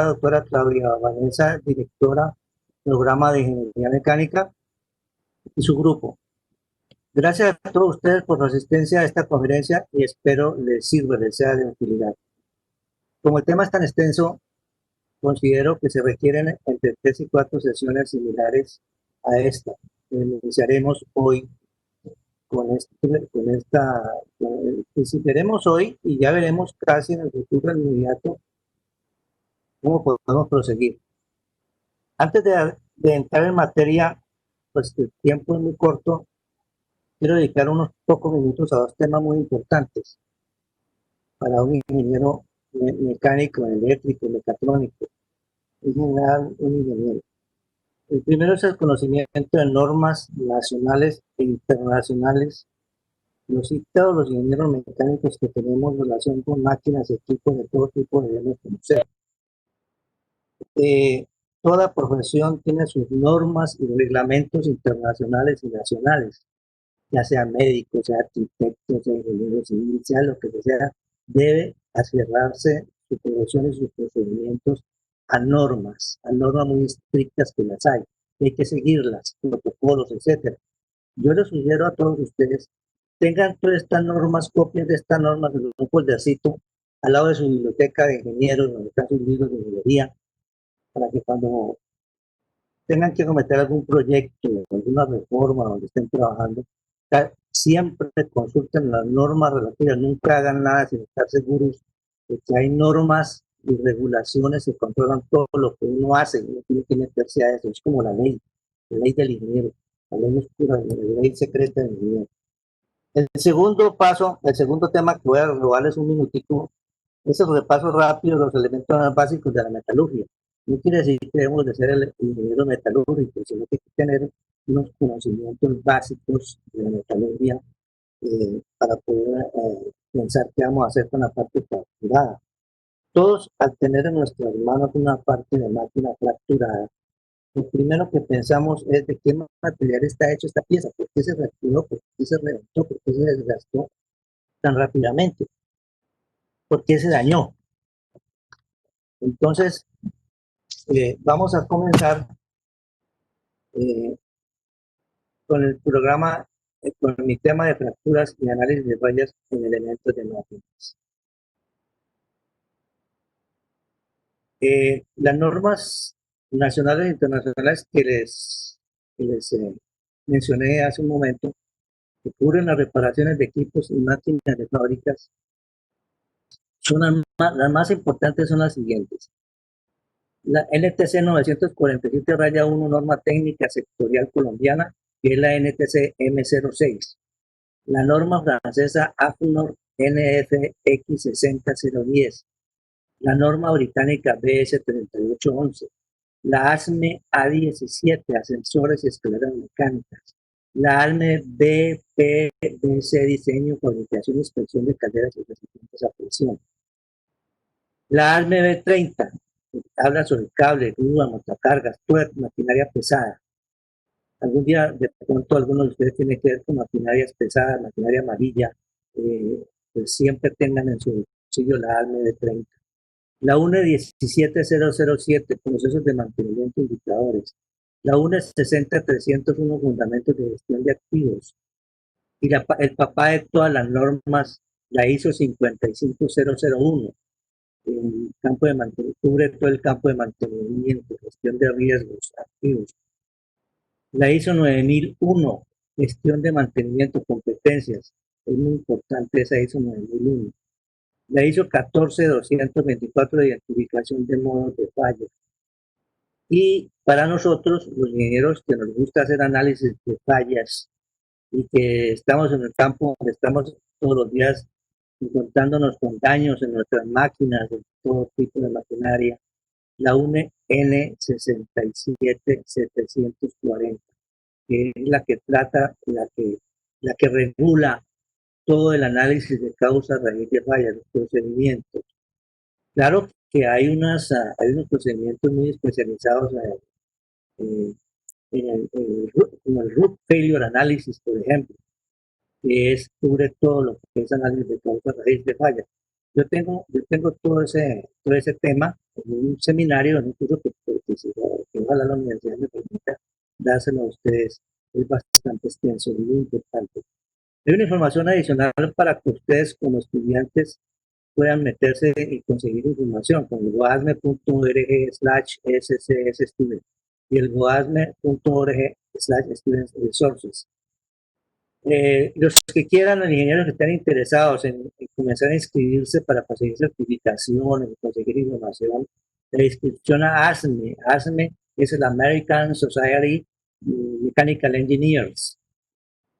doctora Claudia Vanessa, directora del programa de Ingeniería Mecánica, y su grupo. Gracias a todos ustedes por su asistencia a esta conferencia y espero les sirva, les sea de utilidad. Como el tema es tan extenso, considero que se requieren entre 3 y 4 sesiones similares a esta. Iniciaremos hoy iniciaremos hoy y ya veremos casi en el futuro inmediato cómo podemos proseguir. Antes de entrar en materia, pues el tiempo es muy corto, quiero dedicar unos pocos minutos a dos temas muy importantes para un ingeniero mecánico, eléctrico, mecatrónico, en general un ingeniero. El primero es el conocimiento de normas nacionales e internacionales. Todos los ingenieros mecánicos que tenemos relación con máquinas y equipos de todo tipo debemos conocer. Toda profesión tiene sus normas y reglamentos internacionales y nacionales, ya sea médico, sea arquitecto, sea ingeniero civil, sea lo que sea, debe aferrarse su profesión y sus procedimientos a normas muy estrictas que las hay que seguirlas, protocolos, etcétera. Yo les sugiero a todos ustedes, tengan todas estas normas, copias de estas normas en un foldercito al lado de su biblioteca de ingenieros, donde están sus libros de ingeniería, para que cuando tengan que cometer algún proyecto, alguna reforma donde estén trabajando, siempre consulten las normas relativas, nunca hagan nada sin estar seguros de que hay normas y regulaciones que controlan todo lo que uno hace, uno tiene que meterse a eso, es como la ley del ingeniero, la ley oscura, la ley secreta del ingeniero. El segundo paso, el segundo tema que voy a robarles un minutico, es el repaso rápido de los elementos más básicos de la metalurgia. No quiere decir que debemos de ser el ingeniero metalúrgico, sino que hay que tener unos conocimientos básicos de la metalurgia para poder pensar qué vamos a hacer con la parte fracturada. Todos, al tener en nuestras manos una parte de máquina fracturada, lo primero que pensamos es de qué material está hecha esta pieza, por qué se fracturó, por qué se reventó, por qué se desgastó tan rápidamente, por qué se dañó. Entonces, vamos a comenzar eh, con el programa, con mi tema de fracturas y análisis de fallas en elementos de máquinas. Las normas nacionales e internacionales que les mencioné hace un momento, que cubren las reparaciones de equipos y máquinas de fábricas, son las más importantes son las siguientes. La NTC 947-1, norma técnica sectorial colombiana, que es la NTC M06. La norma francesa AFNOR NFX 60010. La norma británica BS 3811. La ASME A17, ascensores y escaleras mecánicas. La ASME BPBC, diseño, fabricación y inspección de calderas y recipientes a presión. La ASME B30, habla sobre cable, grúa, montacargas, tuercas, maquinaria pesada. Algún día, de pronto, algunos de ustedes tienen que ver con maquinarias pesadas, maquinaria amarilla, pues siempre tengan en su bolsillo la ASME B30. La UNE 17007, procesos de mantenimiento de indicadores. La UNE 60301, fundamentos de gestión de activos. Y el papá de todas las normas, la ISO 55001, el campo de mantenimiento, cubre todo el campo de mantenimiento, gestión de riesgos activos. La ISO 9001, gestión de mantenimiento, competencias. Es muy importante esa ISO 9001. La ISO 14224, de identificación de modos de fallo. Y para nosotros, los ingenieros que nos gusta hacer análisis de fallas y que estamos en el campo donde estamos todos los días encontrándonos con daños en nuestras máquinas, en todo tipo de maquinaria, la UNE N67740, que es la que trata, la que regula todo el análisis de causa raíz de fallas, los procedimientos. Claro que hay unos procedimientos muy especializados como el root failure analysis, por ejemplo, que cubre todo lo que es análisis de causa raíz de fallas. yo tengo todo ese tema en un seminario, en un curso que ojalá la universidad me permita dárselo a ustedes. Es bastante extenso, muy importante. Hay una información adicional para que ustedes como estudiantes puedan meterse y conseguir información con el goasme.org/scs-student y el goasme.org/student resources. Los que quieran, los ingenieros que estén interesados en comenzar a inscribirse para conseguir certificaciones, conseguir información, la inscripción a ASME. ASME es el American Society Mechanical Engineers.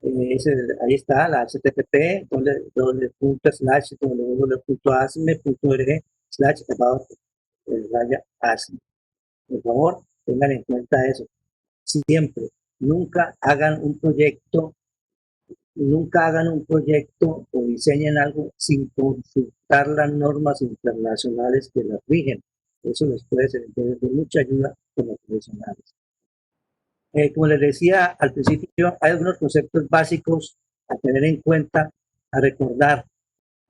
Ahí está la http www.asme.org/about-asme. Por favor, tengan en cuenta eso. Siempre, nunca hagan un proyecto o diseñen algo sin consultar las normas internacionales que las rigen. Eso les puede ser de mucha ayuda como profesionales. Como les decía al principio, hay algunos conceptos básicos a tener en cuenta, a recordar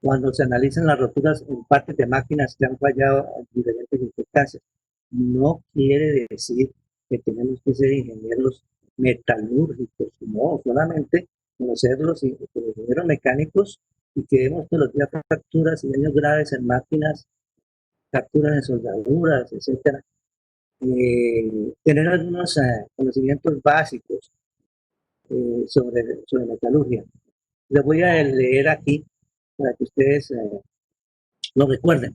cuando se analizan las roturas en partes de máquinas que han fallado en diferentes circunstancias. No quiere decir que tenemos que ser ingenieros metalúrgicos, no, solamente conocer los ingenieros mecánicos y que vemos todos los días fracturas y daños graves en máquinas, fracturas en soldaduras, etcétera. Tener algunos conocimientos básicos sobre metalurgia. Les voy a leer aquí para que ustedes lo recuerden.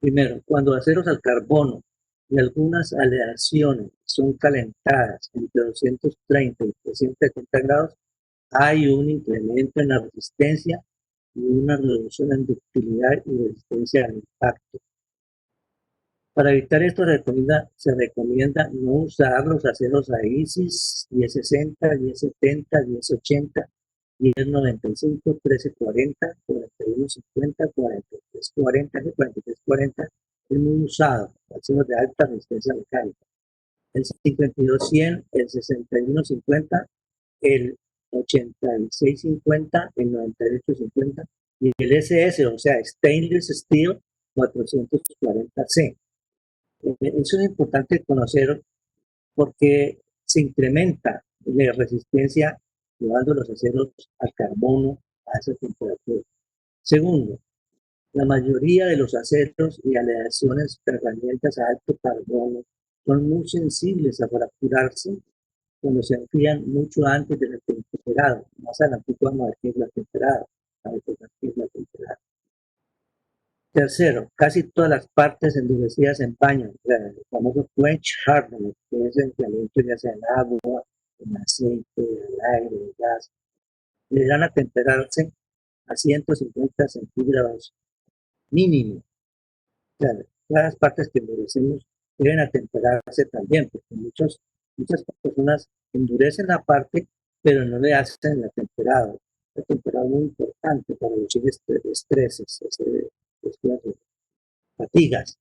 Primero, cuando aceros al carbono y algunas aleaciones son calentadas entre 230 y 370 grados, hay un incremento en la resistencia y una reducción en ductilidad y resistencia al impacto. Para evitar esto se recomienda no usar los aceros AISIS 1060, 1070, 1080, 1095, 1340, 4150, 4340, 4340 es muy usado, aceros de alta resistencia mecánica. El 52100, el 6150, el 8650, el 9850 y el SS, o sea, Stainless Steel 440C. Eso es importante conocer porque se incrementa la resistencia llevando los aceros al carbono a esa temperatura. Segundo, la mayoría de los aceros y aleaciones de herramientas a alto carbono son muy sensibles a fracturarse cuando se enfrían mucho antes del temperado. Más adelante vamos a ver qué es la temperada. Tercero, casi todas las partes endurecidas en paño, el famoso quench hardening, que es el enfriamiento ya sea en agua, en aceite, en aire, en gas, llegan a temperarse a 150 centígrados mínimo. O sea, todas las partes que endurecemos deben atemperarse también, porque muchas personas endurecen la parte, pero no le hacen la temperado. La temperado es muy importante para reducir estreses, fatigas.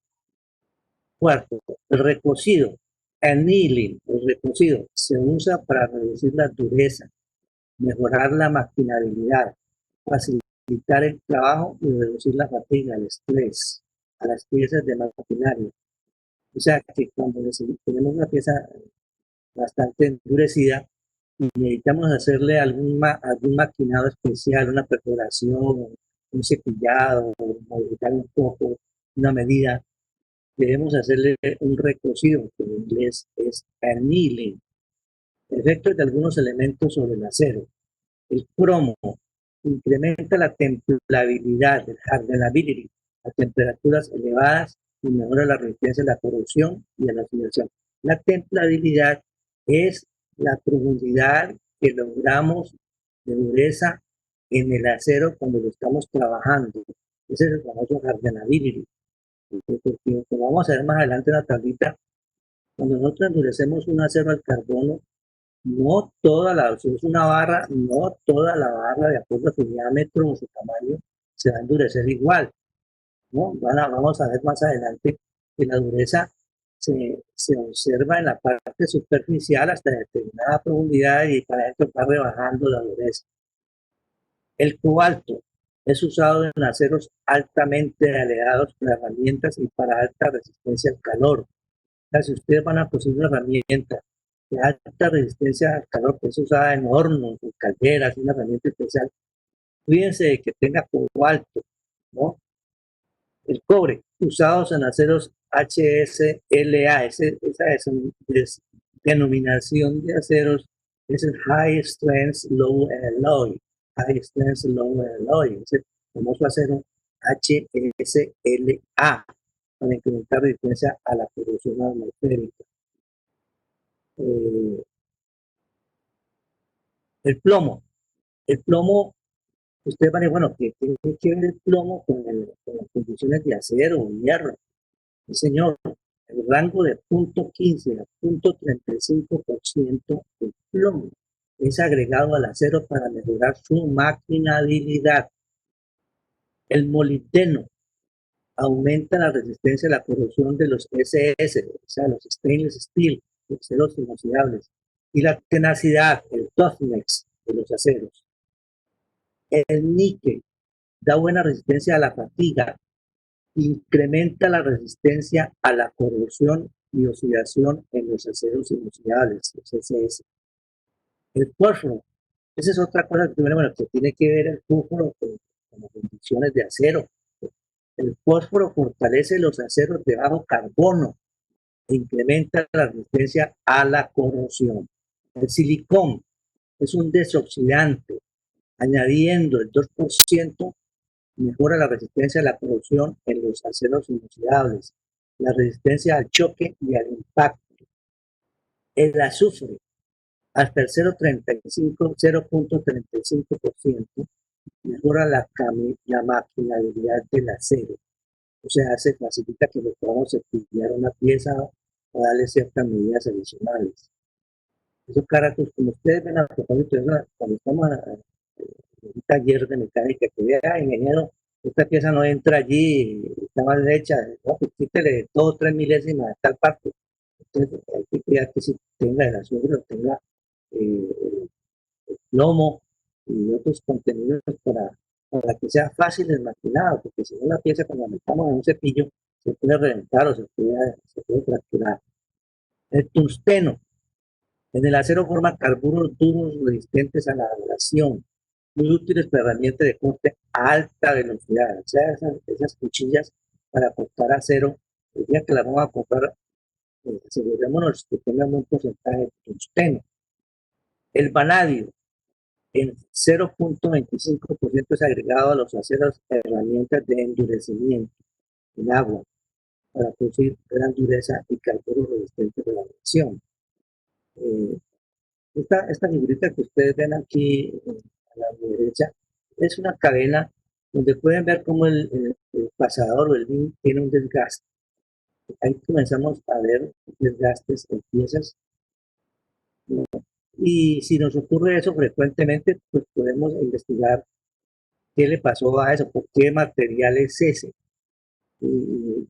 Cuarto, el recocido, annealing, el recocido se usa para reducir la dureza, mejorar la maquinabilidad, facilitar el trabajo y reducir la fatiga, el estrés a las piezas de maquinaria. O sea que cuando tenemos una pieza bastante endurecida y necesitamos hacerle algún maquinado especial, una perforación, un cepillado, modificar un poco una medida, debemos hacerle un recocido, que en inglés es annealing. Efectos de algunos elementos sobre el acero. El cromo incrementa la templabilidad, el hardenability, a temperaturas elevadas y mejora la resistencia a la corrosión y a la oxidación. La templabilidad es la profundidad que logramos de dureza en el acero cuando lo estamos trabajando. Ese es el famoso hardenability. Porque como vamos a ver más adelante en la tablita, cuando nosotros endurecemos un acero al carbono, no toda si es una barra, no toda la barra, de acuerdo a su diámetro o su tamaño, se va a endurecer igual, ¿no? Vamos a ver más adelante que la dureza se observa en la parte superficial hasta determinada profundidad y para esto va rebajando la dureza. El cobalto. Es usado en aceros altamente aleados para herramientas y para alta resistencia al calor. O sea, si ustedes van a conseguir una herramienta de alta resistencia al calor, que es usada en hornos, en calderas, una herramienta especial, cuídense de que tenga cobalto, ¿no? El cobre, usados en aceros HSLA, esa es denominación de aceros, es el High Strength Low Alloy, High Strength Low Alloy, es el famoso acero HSLA, para incrementar resistencia a la corrosión atmosférica. Eh, el plomo, ustedes van a decir, bueno, ¿qué tiene que ver el plomo con las condiciones de acero o hierro? Sí, señor, el rango de 0.15 a 0.35% de plomo es agregado al acero para mejorar su maquinabilidad. El molibdeno aumenta la resistencia a la corrosión de los SS, o sea, los stainless steel, los aceros inoxidables, y la tenacidad, el toughness de los aceros. El níquel da buena resistencia a la fatiga, incrementa la resistencia a la corrosión y oxidación en los aceros inoxidables, los SS. El fósforo, esa es otra cosa que tiene que ver el fósforo con las condiciones de acero. El fósforo fortalece los aceros de bajo carbono e incrementa la resistencia a la corrosión. El silicón es un desoxidante, añadiendo el 2% mejora la resistencia a la corrosión en los aceros inoxidables, la resistencia al choque y al impacto. El azufre, hasta el 0.35% mejora la maquinabilidad del acero. O sea, se facilita que le podamos cepillar una pieza o darle ciertas medidas adicionales. Esos caracteres, como ustedes ven a propósito, cuando estamos en un taller de mecánica, que vea, ingeniero, esta pieza no entra allí, está mal hecha, no, pues quítele 2 o 3 milésimas de tal parte. Entonces hay que cuidar que si tenga el azufre, tenga eh, el plomo y otros contenidos para que sea fácil el maquinado, porque si no la pieza cuando la metamos en un cepillo se puede reventar o se puede fracturar. El tungsteno, en el acero forma carburos duros resistentes a la abrasión, muy útiles para herramientas de corte a alta velocidad. O sea, esas cuchillas para cortar acero, el día que las vamos a comprar, asegurémonos que tengan un porcentaje de tungsteno. El vanadio, en 0.25% es agregado a los aceros herramientas de endurecimiento en agua para producir gran dureza y carburos resistentes a la abrasión. Eh, esta figurita que ustedes ven aquí a la derecha es una cadena donde pueden ver cómo el pasador o el link tiene un desgaste. Ahí comenzamos a ver desgastes en piezas. Y si nos ocurre eso frecuentemente, pues podemos investigar qué le pasó a eso, por qué material es ese. Y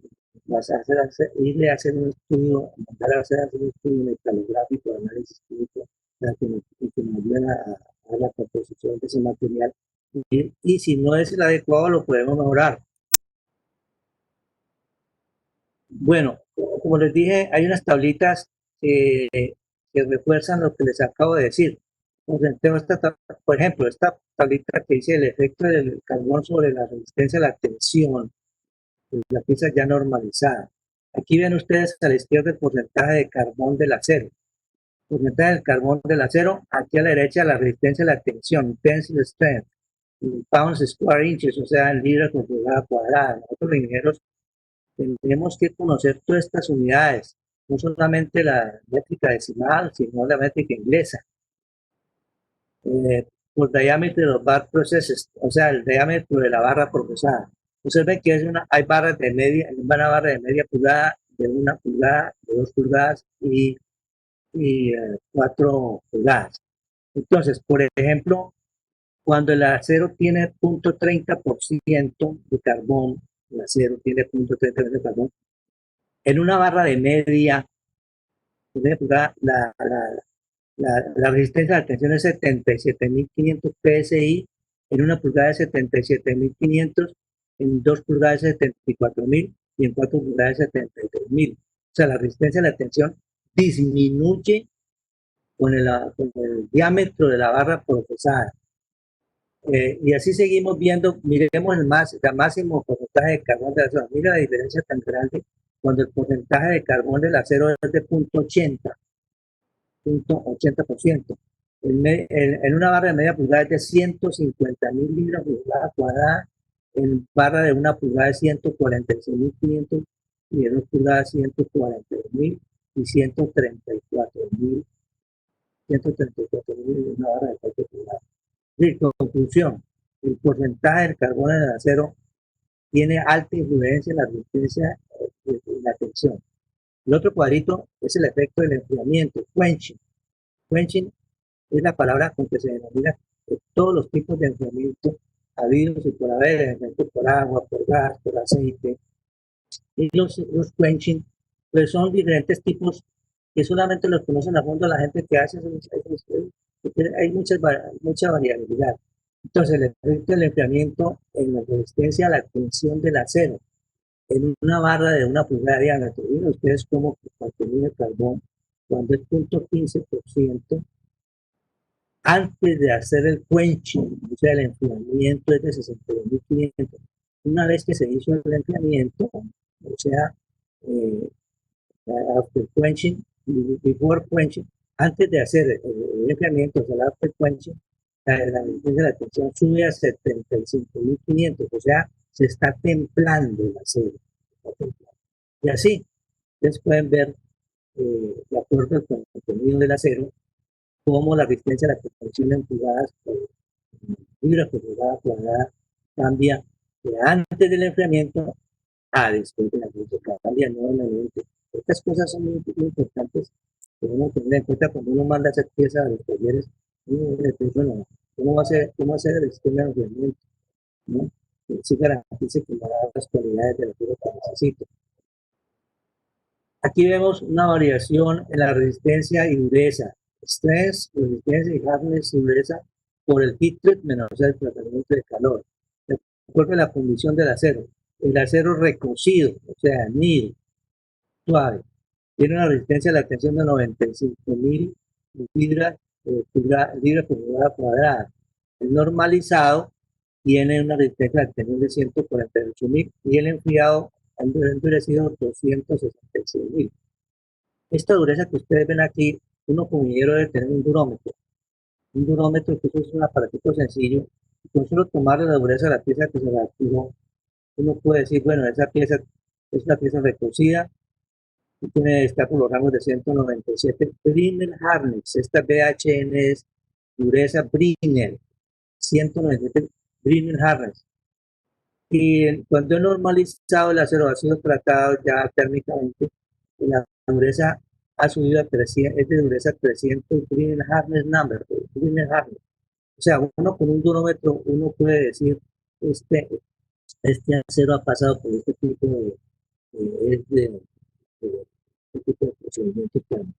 irle a hacer un estudio, mandar a hacer un estudio metalográfico, análisis químico, para que nos ayuden a la composición de ese material. Y si no es el adecuado, lo podemos mejorar. Bueno, como les dije, hay unas tablitas que refuerzan lo que les acabo de decir. Por ejemplo, esta tablita que dice el efecto del carbón sobre la resistencia a la tensión, la pieza ya normalizada. Aquí ven ustedes a la izquierda el porcentaje de carbón del acero. El porcentaje del carbón del acero, aquí a la derecha la resistencia a la tensión, tensile strength, pounds square inches, o sea, en libras por pulgada cuadrada. Nosotros los ingenieros tenemos que conocer todas estas unidades, no solamente la métrica decimal, sino la métrica inglesa. Por diámetro de los bar processes, o sea, el diámetro de la barra procesada. Observen que hay barras de media, una barra de media pulgada, de 1 pulgada, de 2 pulgadas y 4 pulgadas. Entonces, por ejemplo, cuando el acero tiene 0.30% de carbón, el acero tiene 0.30% de carbón, en una barra de media pulgada, la resistencia a la tensión es 77.500 PSI en 1 pulgada de 77.500, en 2 pulgadas de 74.000 y en 4 pulgadas de 73.000. O sea, la resistencia a la tensión disminuye con el diámetro de la barra procesada. Y así seguimos viendo, miremos el máximo porcentaje de carbón de acero. Mira la diferencia tan grande cuando el porcentaje de carbón del acero es de 0.80%. En una barra de media pulgada es de 150.000 libras por pulgada cuadrada, en barra de 1 pulgada es 146.500 y de 2 pulgadas 142.000 y 134.000 en una barra de 4 pulgadas. De conclusión, el porcentaje del carbono en el acero tiene alta influencia en la resistencia y la tensión. El otro cuadrito es el efecto del enfriamiento, quenching. Quenching es la palabra con que se denomina todos los tipos de enfriamiento habidos y por haber, enfriamiento por agua, por gas, por aceite. Y los quenching pues son diferentes tipos que solamente los conocen a fondo la gente que hace hay mucha variabilidad. Entonces, el efecto del enfriamiento en la resistencia a la tensión del acero en una barra de 1 pulgada de diámetro. Miren ustedes cómo el contenido de carbón, cuando es 0.15%, antes de hacer el quenching, o sea, el enfriamiento es de 62.500. Una vez que se hizo el enfriamiento, o sea, eh, after quenching, before quenching, antes de hacer el enfriamiento, o sea, el after quenching, la tensión sube a 75.500, o sea, se está templando el acero. Y así, ustedes pueden ver, de acuerdo al contenido del acero, cómo la resistencia a la tensión en pulgadas libras por pulgada cuadrada cambia de antes del enfriamiento a después de la crítica, cambia nuevamente. Estas cosas son muy importantes que uno tener en cuenta cuando uno manda a hacer piezas a los talleres. Uno debe decir, bueno, ¿cómo hacer el sistema de enfriamiento? ¿No? Que sí garantice que me da las cualidades de la pieza que necesito. Aquí vemos una variación en la resistencia y dureza. Stress, resistencia y hardness y dureza por el heat treatment, o sea, el tratamiento de calor. De acuerdo a la fundición del acero. El acero recocido, o sea, anil, suave, tiene una resistencia a la tensión de 95.000 libras por pulgada cuadrada. El normalizado tiene una resistencia a la tensión de 148.000 y el enfriado ha endurecido 266.000. Esta dureza que ustedes ven aquí, uno como ingeniero debe tener un durómetro. Un durómetro, que eso es un aparatito sencillo. Con solo tomar la dureza de la pieza que se la activó, uno puede decir, bueno, esa pieza es una pieza recocida y está por los rangos de 197. Brinell Harness, esta BHN es dureza Brinell, 197 Brinell Harness. Y cuando he normalizado el acero ha sido tratado ya térmicamente, la dureza ha subido a 300, es de dureza 300 Brinell Harness number, Brinell Harness. O sea, uno con un durómetro, uno puede decir, este acero ha pasado por este tipo de procedimiento térmico.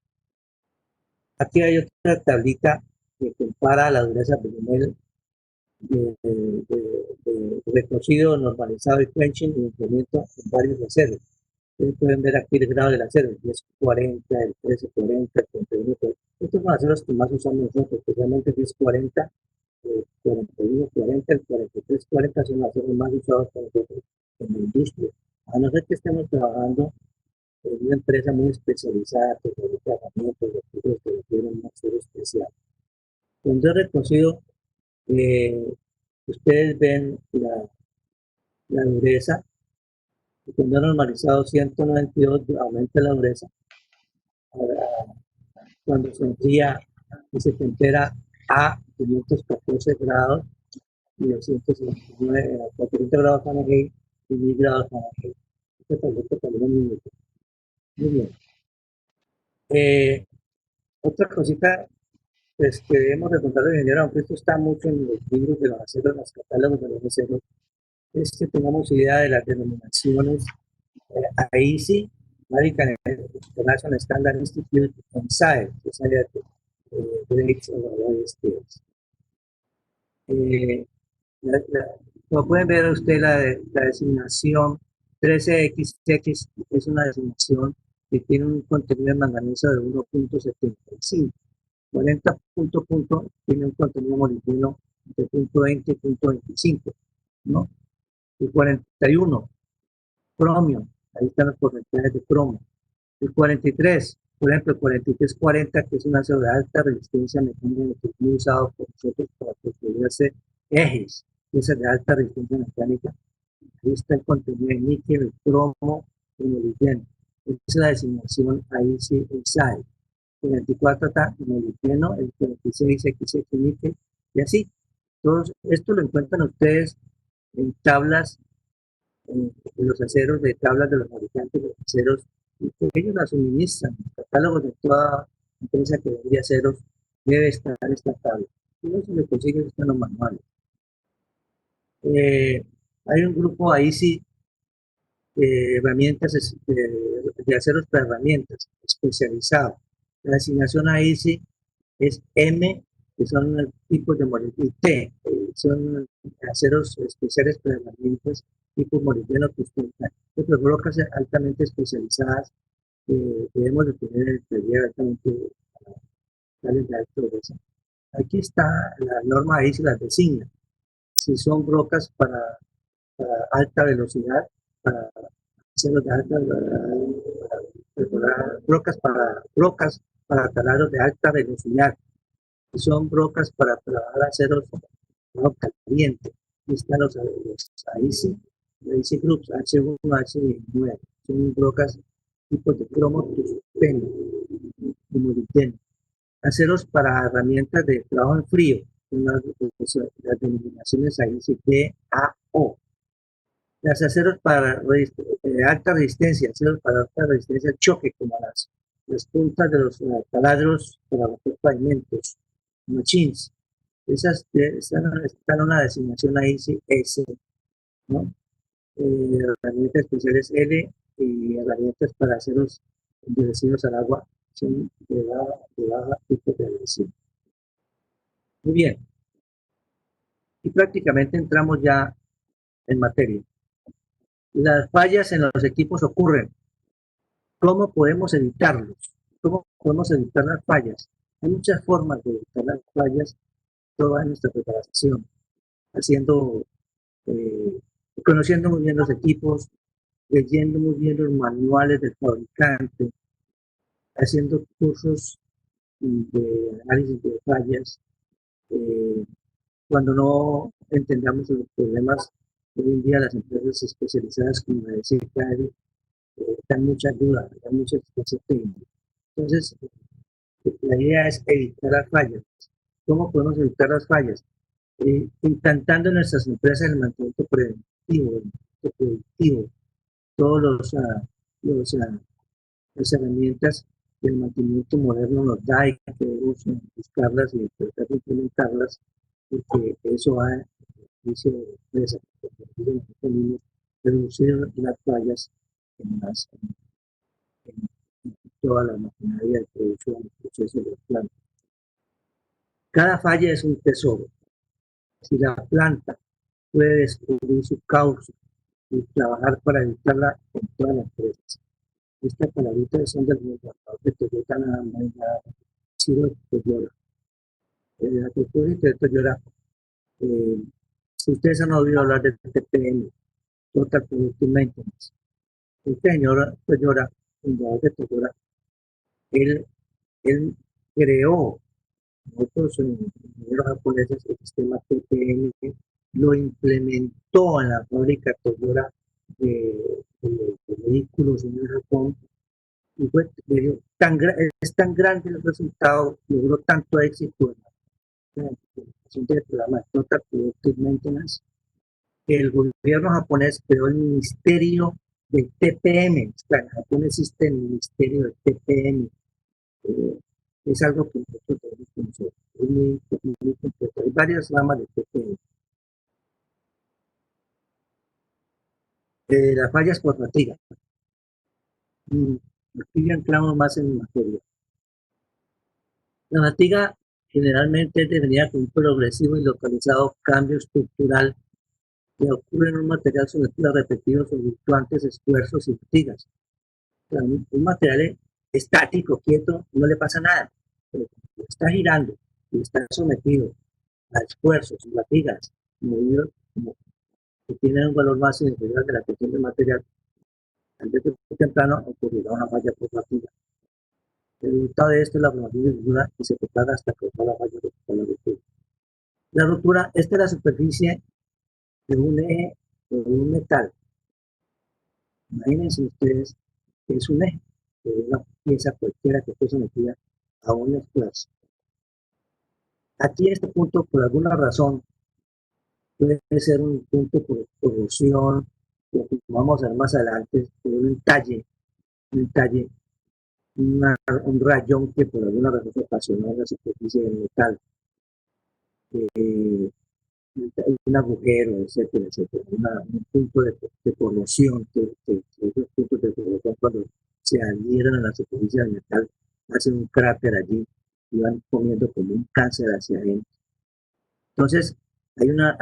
Aquí hay otra tablita que compara la dureza Brinell de recocido, normalizado y quenching y incremento en varios aceros. Ustedes pueden ver aquí el grado del acero, el 1040, el 1340, el 3140. Estos son aceros que más usamos nosotros, especialmente el 1040, el 4140, el 4340 son los aceros más usados por nosotros en la industria. A no ser que estemos trabajando en una empresa muy especializada que fabrica herramientas de equipos que requieren un acero especial. Cuando es recocido, ustedes ven la dureza, y cuando es normalizado 192 aumenta la dureza. Cuando se enfría y se tempera a 514 grados y 269 a 400 grados Fahrenheit y 1000 grados Fahrenheit. Este tablero también es muy bien. Otra cosita pues, que debemos de contar de ingeniero, aunque esto está mucho en los libros de los aceros, en los catálogos de los aceros, es que tengamos idea de las denominaciones. Ahí sí, American International Standard Institute and SAE, que es área de Grades of Alloy Steels. Como pueden ver usted, la designación 13XX es una designación que tiene un contenido de manganeso de 1.75. 40 punto punto tiene un contenido molibdeno de 0.20 y 0.25, ¿no? El 41, cromio, ahí están los porcentajes de cromo. El 43, por ejemplo, el 4340, que es un ácido de alta resistencia mecánica que es muy usado por nosotros para construir ejes, piezas de alta resistencia mecánica. Ahí está el contenido de níquel, el cromo, el molibdeno. Esa es la designación ahí sí, el SAE. El 24 está el molibdeno, el 46 XX níquel, y así. Todos esto lo encuentran ustedes en tablas, en los aceros de tablas de los fabricantes de los aceros, y que ellos la suministran. Los catálogos de toda empresa que vende aceros debe estar esta tabla. Y no se le consigue están los manuales. Eh, Hay un grupo ahí sí herramientas de aceros para herramientas especializado. La asignación ahí sí es M, que son tipos de molibdeno, y T, son aceros especiales para herramientas tipo molibdeno tungsteno. Otras rocas altamente especializadas debemos de tener el taller altamente de alto riesgo. Aquí está la norma, ahí se las designa. Si son rocas para alta velocidad, para aceros de alta rocas para taladros de alta velocidad, son brocas para trabajar aceros no caliente. Aquí están los IC Groups, H1, H9. Son brocas tipos de cromo, tungsteno y molibdeno. Aceros para herramientas de trabajo en frío, son las denominaciones IC DAO. Las aceros para alta resistencia, aceros para alta resistencia al choque, como las puntas de los taladros para los pavimentos, machines. Esas están en una designación ahí, sí, S, ¿no? Herramientas especiales L y herramientas para aceros endurecidos al agua son de baja tipo de adhesión. Muy bien, y prácticamente entramos ya en materia. Las fallas en los equipos ocurren. ¿Cómo podemos evitarlos? ¿Cómo podemos evitar las fallas? Hay muchas formas de evitar las fallas toda nuestra preparación, haciendo, eh, conociendo muy bien los equipos, leyendo muy bien los manuales del fabricante, haciendo cursos de análisis de fallas. eh, Cuando no entendamos los problemas, hoy en día las empresas especializadas como la de CKL dan mucha ayuda, dan mucha experiencia técnica. Entonces, la idea es evitar las fallas. ¿Cómo podemos evitar las fallas? Implantando en nuestras empresas el mantenimiento preventivo, el mantenimiento predictivo, todos los, las herramientas del mantenimiento moderno nos da y que debemos buscarlas y tratar de implementarlas, porque eso va a beneficio de la empresa, reducir las fallas en toda la maquinaria de producción, el proceso de la planta. Cada falla es un tesoro. Si la planta puede descubrir su causa y trabajar para evitarla en todas las empresas. Esta palabrita son del gobernador de Toyota, nada más y nada menos, Ciro Toyota. A propósito de Toyota, eh, si ustedes han oído hablar de TPM, Total Productive Maintenance, este señor Toyota, fundador de Toyota, él, él creó otros ingenieros japoneses el sistema TPM, lo implementó en la fábrica Toyota de vehículos en Japón. Y fue, es tan grande el resultado, logró tanto éxito en la implementación del programa de Total Productive Maintenance, que el gobierno japonés creó el ministerio del TPM. Claro, en Japón existe el ministerio del TPM. Eh, es algo que nosotros tenemos que conocer. Es muy completo. Hay varias ramas del TPM. Las fallas por fatiga. Aquí ya entramos más en materia. La fatiga generalmente es definida como un progresivo y localizado cambio estructural que ocurre en un material sometido a repetidos o fluctuantes esfuerzos y fatigas. O sea, un material estático, quieto, no le pasa nada, pero está girando y está sometido a esfuerzos y fatigas, movido como que tienen un valor más inferior de la cuestión del material, antes de temprano ocurrirá una falla por fatiga. El resultado de esto es la formación de ruptura y se propaga hasta causar la falla de la ruptura. La ruptura, esta es la superficie de un eje o de un metal. Imagínense ustedes que es un eje de una pieza cualquiera que esté sometida a un esfuerzo. Aquí en este punto, por alguna razón, puede ser un punto por corrosión, lo que vamos a ver más adelante, por un talle, un rayón que por alguna razón se ocasionó en la superficie del metal, eh, un agujero, etcétera, etcétera, un punto de corrosión, que esos puntos de corrosión cuando se adhieren a la superficie del metal, hacen un cráter allí y van comiendo como un cáncer hacia adentro. Entonces, hay una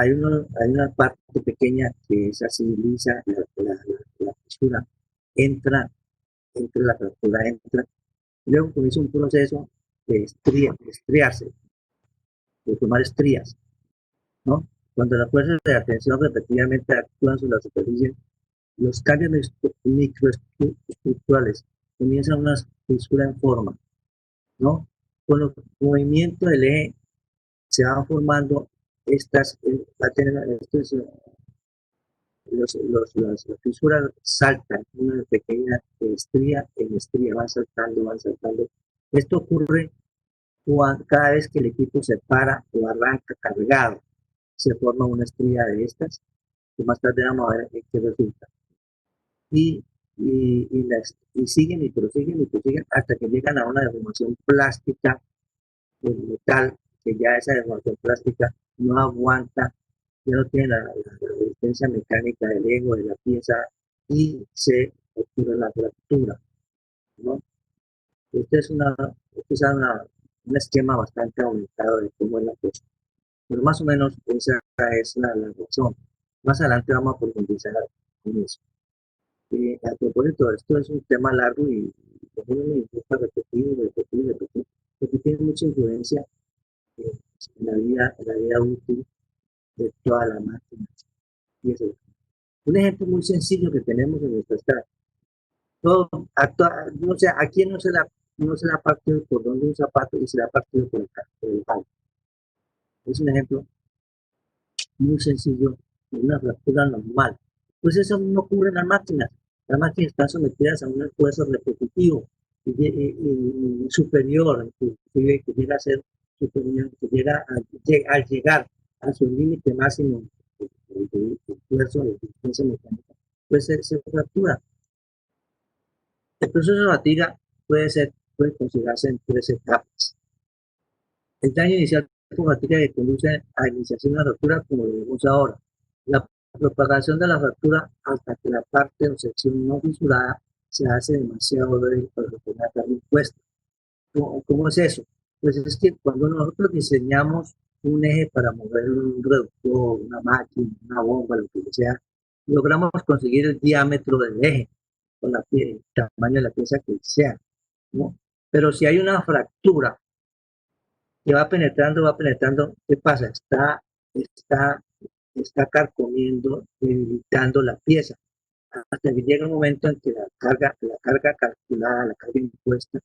parte pequeña que es así lisa, la fisura entra, entre la fractura entra, y luego comienza un proceso de estriarse, de formar estrías, ¿no? Cuando las fuerzas de atención repetidamente actúan sobre la superficie, los cambios microestructurales comienzan una fisura en forma, ¿no? Con el movimiento del eje se van formando estas, va a tener estos, las fisuras saltan, una pequeña estría en estría, van saltando, van saltando. Esto ocurre cada vez que el equipo se para o arranca cargado, se forma una estría de estas, que más tarde vamos a ver en qué resulta. Y siguen y prosiguen hasta que llegan a una deformación plástica del metal, que ya esa deformación plástica no aguanta, ya no tiene la resistencia mecánica del ego de la pieza y se ocurre la fractura, ¿no? Este es, un esquema bastante aumentado de cómo es la cosa, pero más o menos esa es la razón. Más adelante vamos a profundizar en eso. A propósito, esto es un tema largo y no me gusta repetir, repetir, repetir, porque tiene mucha influencia en la vida útil de toda la máquina. Y eso. Un ejemplo muy sencillo que tenemos en nuestra estrada. Todo, no sé, ¿a quién no se le ha partido el cordón de un zapato y se le ha partido por el palo? Es un ejemplo muy sencillo de una fractura normal. Pues eso no ocurre en las máquinas. Las máquinas están sometidas a un esfuerzo repetitivo y superior, inclusive que llega a ser superior, que llega al llegar a su límite máximo de esfuerzo, de resistencia mecánica, pues se fractura. El proceso de fatiga puede considerarse en tres etapas. El daño inicial por fatiga que conduce a la iniciación de la fractura, como lo vemos ahora. La propagación de la fractura hasta que la parte o sección no fisurada se hace demasiado débil para retornar la respuesta. ¿Cómo es eso? Pues es que cuando nosotros diseñamos un eje para mover un reductor, una máquina, una bomba, lo que sea, logramos conseguir el diámetro del eje con el tamaño de la pieza que sea, ¿no? Pero si hay una fractura que va penetrando, ¿qué pasa? Está, está carcomiendo, debilitando la pieza, hasta que llega un momento en que la carga calculada, la carga impuesta,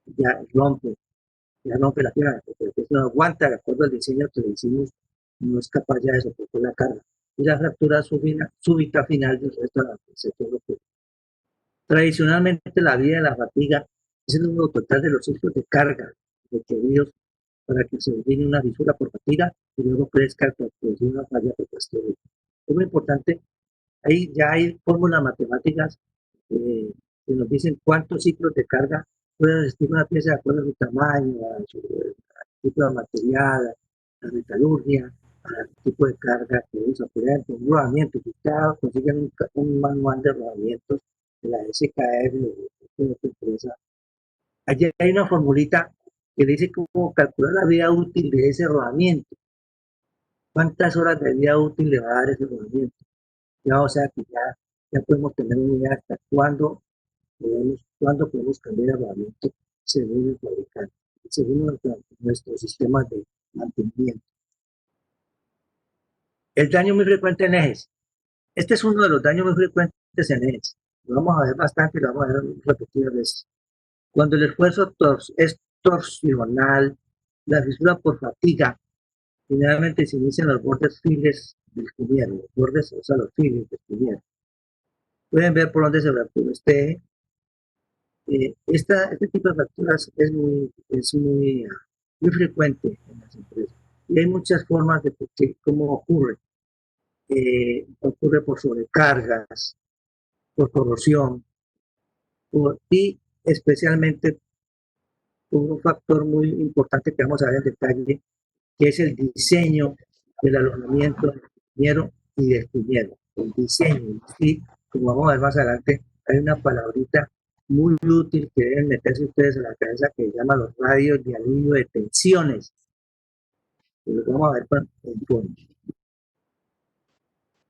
ya rompe la pieza, porque la pieza no aguanta, de acuerdo al diseño que le hicimos, no es capaz ya de soportar la carga. Y la fractura súbita final del resto de la pieza. Tradicionalmente, la vida de la fatiga es el número total de los ciclos de carga requeridos para que se origine una fisura por fatiga y luego crezca hasta producir una falla por castigo. Es muy importante, ahí ya hay fórmulas matemáticas que nos dicen cuántos ciclos de carga puede resistir una pieza de acuerdo a su tamaño, a su tipo de material, a la metalurgia, al tipo de carga que usa. Por ejemplo, un rodamiento, si ustedes consiguen un manual de rodamientos de la SKF o de otra empresa, allí hay una formulita que le dice cómo calcular la vida útil de ese rodamiento. ¿Cuántas horas de vida útil le va a dar ese rodamiento? Ya, o sea que ya podemos tener una idea hasta cuándo podemos cambiar el rodamiento según el fabricante, según nuestros sistemas de mantenimiento. El daño muy frecuente en ejes. Este es uno de los daños muy frecuentes en ejes. Lo vamos a ver bastante y lo vamos a ver repetidas veces. Cuando el esfuerzo es torsional, la fisura por fatiga, generalmente se inician los bordes files del cubierto, los bordes, o sea, los files del cubierto. Pueden ver por dónde se fractura este eje. Este tipo de fracturas muy frecuente en las empresas. Y hay muchas formas de cómo ocurre. Ocurre por sobrecargas, por corrosión, y especialmente por un factor muy importante que vamos a ver en detalle, que es el diseño del alojamiento del cuñero y del cuñero. El diseño, y como vamos a ver más adelante, hay una palabrita muy útil que deben meterse ustedes en la cabeza que se llama los radios de alivio de tensiones. Y lo vamos a ver en fondo.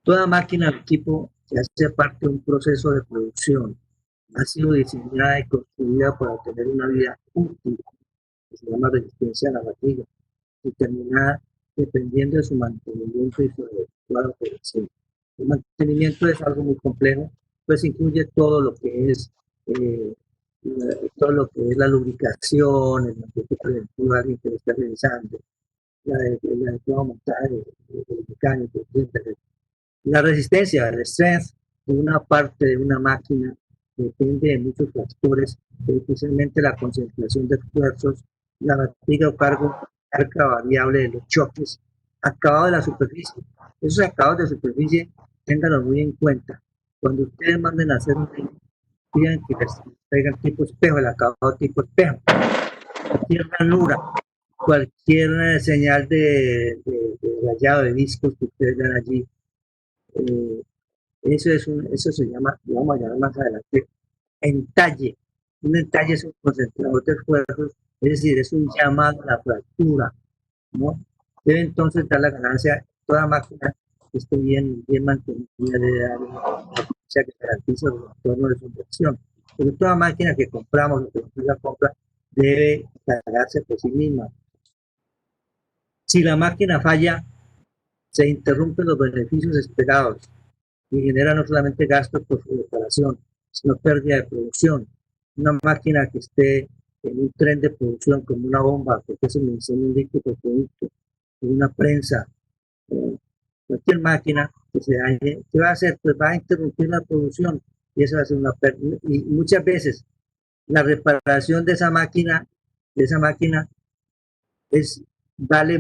Toda máquina o equipo que hace parte de un proceso de producción ha sido diseñada y construida para tener una vida útil, que se llama resistencia a la fatiga, determinada dependiendo de su mantenimiento y su adecuada operación. El mantenimiento es algo muy complejo, pues incluye todo lo que es la lubricación, el mantenimiento preventivo de alguien que lo está realizando, el adecuado montaje del mecánico, etc. La resistencia, el strength de una parte de una máquina depende de muchos factores, especialmente la concentración de esfuerzos, la fatiga o carga variable de los choques, acabado de la superficie. Esos acabados de superficie, ténganlo muy en cuenta. Cuando ustedes manden a hacer pidan que les traigan tipo espejo, el acabado tipo espejo, cualquier ranura, cualquier señal de rayado de discos que ustedes vean allí. Eso se llama, lo vamos a llamar más adelante, entalle. Un entalle es un concentrador de esfuerzos, es decir, es un llamado a la fractura, ¿no? Debe entonces dar la ganancia, toda máquina que esté bien mantenida debe dar una ganancia que garantice el retorno de su inversión. Pero toda máquina que compramos o que la compra debe pagarse por sí misma. Si la máquina falla, se interrumpen los beneficios esperados y genera no solamente gastos por su reparación, sino pérdida de producción. Una máquina que esté en un tren de producción como una bomba, porque es un líquido de producto, una prensa, cualquier máquina que se dañe, ¿qué va a hacer? Pues va a interrumpir la producción y eso va a ser una pérdida. Y muchas veces la reparación de esa máquina es, vale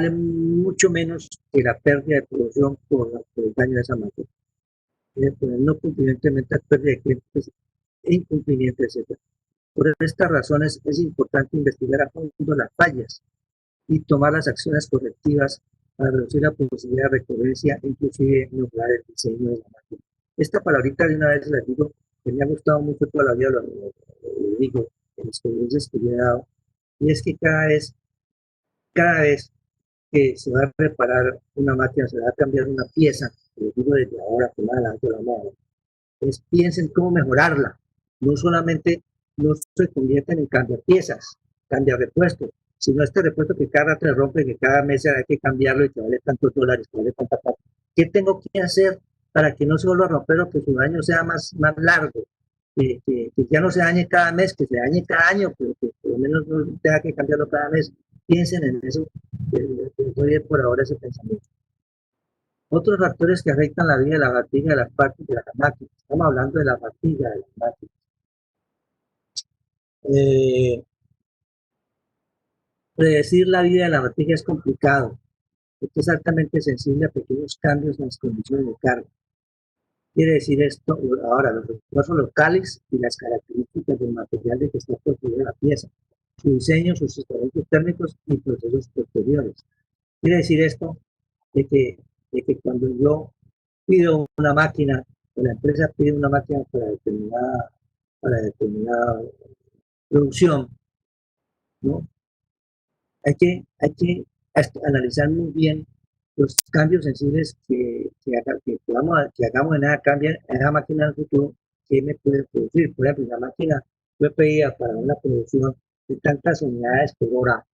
mucho menos que la pérdida de producción por el daño de esa máquina. No cumplimientemente a pérdida de clientes e incumplimiento, etc. Por estas razones es importante investigar a fondo las fallas y tomar las acciones correctivas para reducir la posibilidad de recurrencia e inclusive mejorar el diseño de la máquina. Esta palabrita de una vez les digo que me ha gustado mucho toda la vida, lo digo en las experiencias que le he dado, y es que cada vez que se va a reparar una máquina, se va a cambiar una pieza, les digo desde ahora que más adelante la moda, es piensen cómo mejorarla. No solamente no se convierten en cambiar piezas, cambiar repuestos, sino este repuesto que cada rato se rompe, que cada mes hay que cambiarlo y que vale tantos dólares, que vale tanta plata. ¿Qué tengo que hacer para que no se vuelva a romper o que su daño sea más largo? Que ya no se dañe cada mes, que se dañe cada año, pero que por lo menos no tenga que cambiarlo cada mes. Piensen en eso, doy por ahora ese pensamiento. Otros factores que afectan la vida de la fatiga de las partes de la máquina. Estamos hablando de la fatiga de las máquinas. Predecir la vida de la fatiga es complicado, porque es altamente sensible a pequeños cambios en las condiciones de carga. Quiere decir esto, ahora, los recursos locales y las características del material de que está construida la pieza, su diseño, sus estamentos térmicos y procesos posteriores. Quiere decir esto de que cuando yo pido una máquina, o la empresa pide una máquina para determinada producción, ¿no? Hay que analizar muy bien los cambios sensibles que hagamos en esa máquina del futuro, que me puede producir. Por ejemplo, la máquina fue pedida para una producción de tantas unidades por hora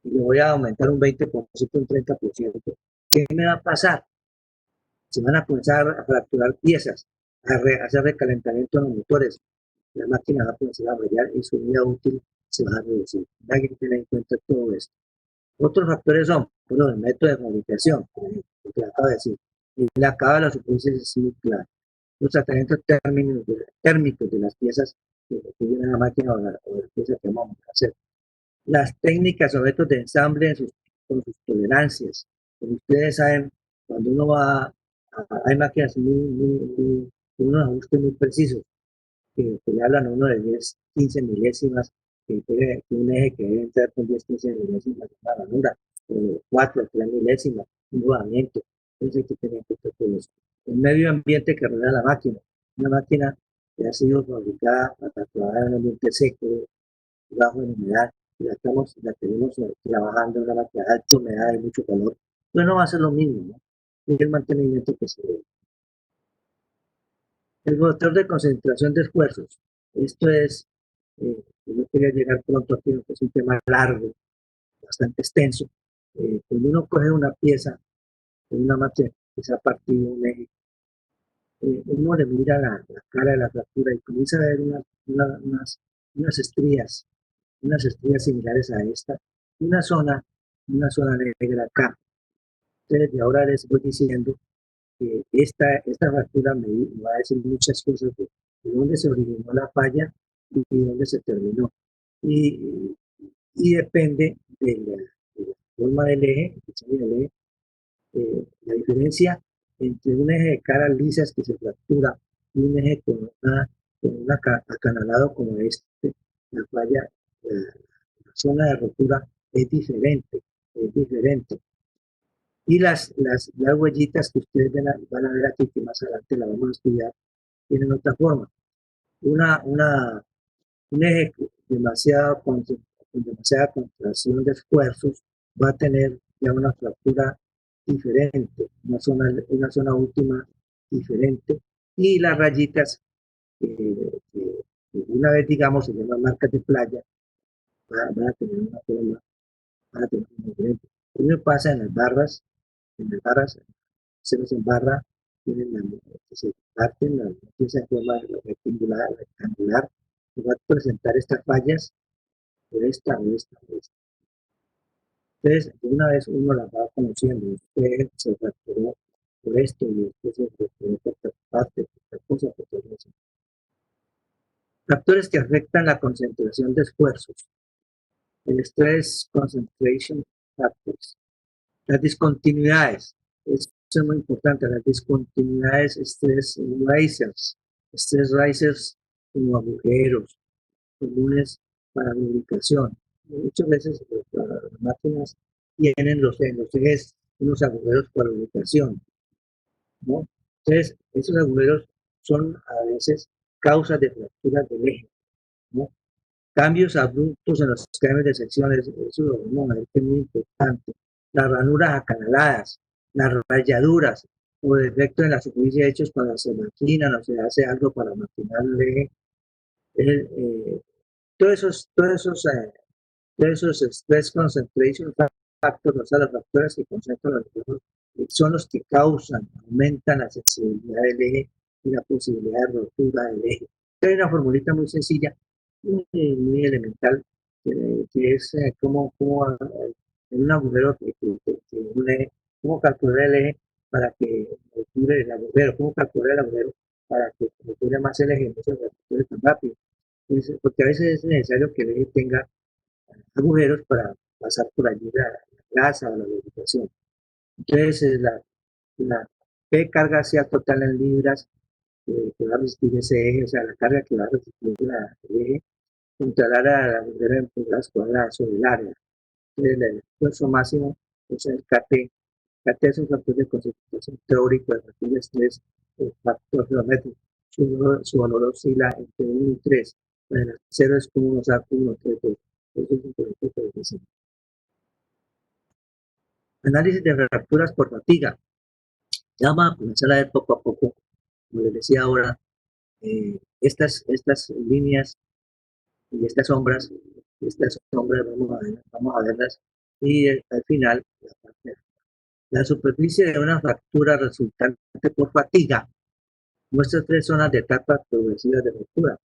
y le voy a aumentar un 20%, un 30%. ¿Qué me va a pasar? Se van a comenzar a fracturar piezas, a hacer recalentamiento en los motores. La máquina va a comenzar a brillar y su vida útil se va a reducir. Hay que tener en cuenta todo esto. Otros factores son, bueno, el método de fabricación, por ejemplo, lo que acabo de decir. El acabado de las superficies es muy claro. Los tratamientos térmicos de las piezas que viene a la máquina o la pieza que vamos a hacer. Las técnicas o métodos de ensamble con sus tolerancias. Como ustedes saben, cuando uno hay máquinas con unos ajustes muy precisos, que le hablan a uno de 10, 15 milésimas, que un eje que debe entrar con 10, 15 milésimas de una ranura, 4, 3 milésimas, un rodamiento. Entonces hay que tener en cuenta todo eso. El medio ambiente que rodea la máquina. Una máquina que ha sido fabricada para trabajar en un ambiente seco, bajo en humedad, y la tenemos trabajando en una máquina de alta humedad y mucho calor. Pues no va a ser lo mismo, ¿no? Y el mantenimiento que se debe. El motor de concentración de esfuerzos. Esto es, yo quería llegar pronto aquí, porque es un tema largo, bastante extenso. Cuando uno coge una pieza en una máquina que se ha partido un eje, uno le mira la cara de la fractura y comienza a ver unas estrías, unas estrías similares a esta, una zona, una zona negra acá. Entonces, de ahora les voy diciendo esta fractura me va a decir muchas cosas de dónde se originó la falla y dónde se terminó. Y, y depende de la forma del eje, la diferencia entre un eje de caras lisas que se fractura y un eje con un acanalado como este, la falla, la zona de rotura es diferente, es diferente. Y las huellitas que ustedes van a ver aquí, que más adelante la vamos a estudiar, tienen otra forma. Un eje con demasiada contracción de esfuerzos va a tener ya una fractura diferente, una zona última diferente. Y las rayitas, que una vez digamos se llaman marcas de playa, van a tener una forma, van a tener una diferente. Lo mismo pasa en las barras, ceros en barra, tienen que se parten, la pieza en forma rectangular, que va a presentar estas fallas por esta o esta o esta. Entonces, de una vez uno las va conociendo, usted se fracturó por esto y después se fracturó por otra parte, por otra cosa, por otra cosa. Factores que afectan la concentración de esfuerzos. El stress concentration factors. Las discontinuidades. Esto es muy importante. Las discontinuidades, stress risers como agujeros comunes para lubricación. Muchas veces las máquinas tienen en los ejes unos agujeros para lubricación, ¿no? Entonces, esos agujeros son a veces causas de fracturas del eje, ¿no? Cambios abruptos en los esquemas de secciones, eso lo vamos a ver que es muy importante. Las ranuras acanaladas, las rayaduras o defectos en la superficie hechos cuando se maquinan o se hace algo para maquinar el eje. Todos esos stress concentration factors, o sea, los factores que concentran los recursos, son los que aumentan la sensibilidad del eje y la posibilidad de rotura del eje. Hay una formulita muy sencilla, muy elemental, que es en un agujero cómo calcular el eje para que roture el agujero, cómo calcular el agujero para que roture más el eje, no se roture tan rápido. Porque a veces es necesario que el eje tenga agujeros para pasar por allí la grasa o la lubricación. Entonces, la P carga sea total en libras que va a resistir ese eje, o sea, la carga que va a resistir el eje, contra el área de la agujera en pulgadas cuadradas sobre el área. Entonces, el esfuerzo máximo es el KT. KT es un factor de concentración teórico de factor de estrés, el factor geométrico. Su valor oscila entre 1 y 3. Bueno, 0 es como 1, o sea, 1, 3, 2. Eso es un Análisis de fracturas por fatiga. Ya vamos a comenzar a ver poco a poco, como les decía ahora, estas líneas y estas sombras vamos a verlas y al final la superficie de una fractura resultante por fatiga muestra tres zonas de etapas progresivas de fractura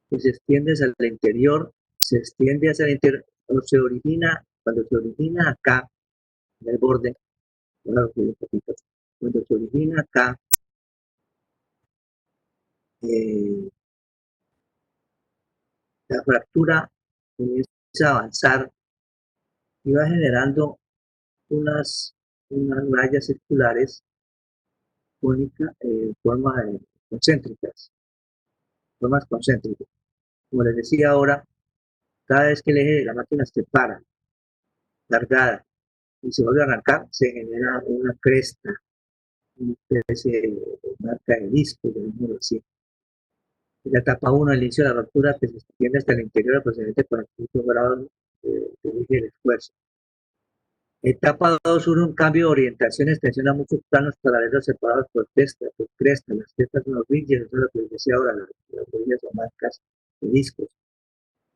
que se extiende hacia el interior, se extiende hacia el interior, cuando se origina acá en el borde, cuando se origina acá, eh, la fractura comienza a avanzar y va generando unas, unas rayas circulares cónicas, concéntricas, formas concéntricas. Como les decía ahora, cada vez que el eje de la máquina se para, cargada, y se vuelve a arrancar, se genera una cresta, una especie de marca de disco, digamos así. La etapa 1, el inicio de la fractura, que se extiende hasta el interior aproximadamente 45 grados de eje del esfuerzo. Etapa 2, un cambio de orientación, extensión a muchos planos paralelos separados por cresta. Las crestas son los ridges, eso es lo que les decía ahora, las huellas o marcas de discos.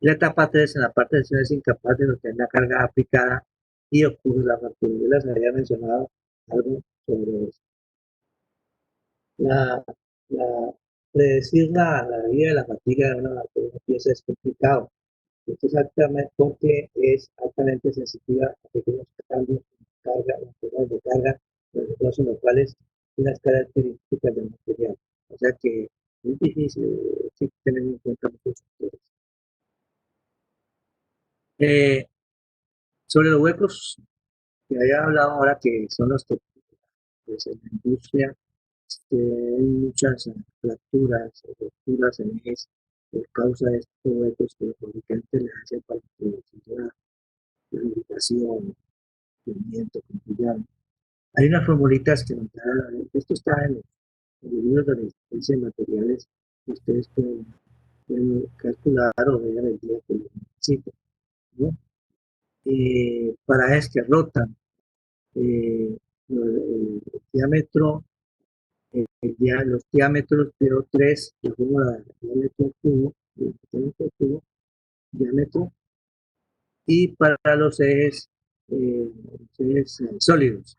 La etapa 3, en la parte de acción, es incapaz de obtener la carga aplicada y ocurre la fractura. Yo les había mencionado algo sobre eso. La, la, predecir la vida de la fatiga de una pieza es complicado. Esto es altamente porque es altamente sensitiva a pequeños cambios de carga, los locales y las características del material. O sea que es difícil tener en cuenta muchos factores. Sobre los huecos que había hablado ahora, que son los que pues, en la industria hay muchas fracturas en ejes por causa de estos huecos que los fabricantes les hacen para que la lubricación, movimiento, cuidado. Hay unas formulitas que nos dan, esto está en los libros de resistencia de materiales que ustedes pueden calcular o ver el día que lo necesiten, ¿no? Para que rotan el diámetro, los diámetros de O3, la fórmula de diámetro cubo, diámetro, y para los ejes, sólidos.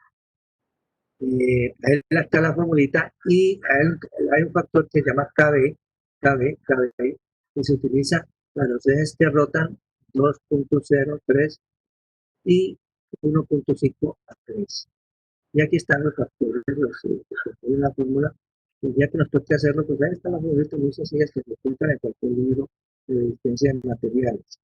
Ahí está la formulita y hay un factor que se llama KB, que se utiliza para los ejes que rotan 2.03 y 1.5 a 3. Y aquí están los factores, en la fórmula. El día que nos toque hacerlo, pues ahí están las fórmulas muy sencillas que se encuentran en cualquier libro de resistencia de materiales.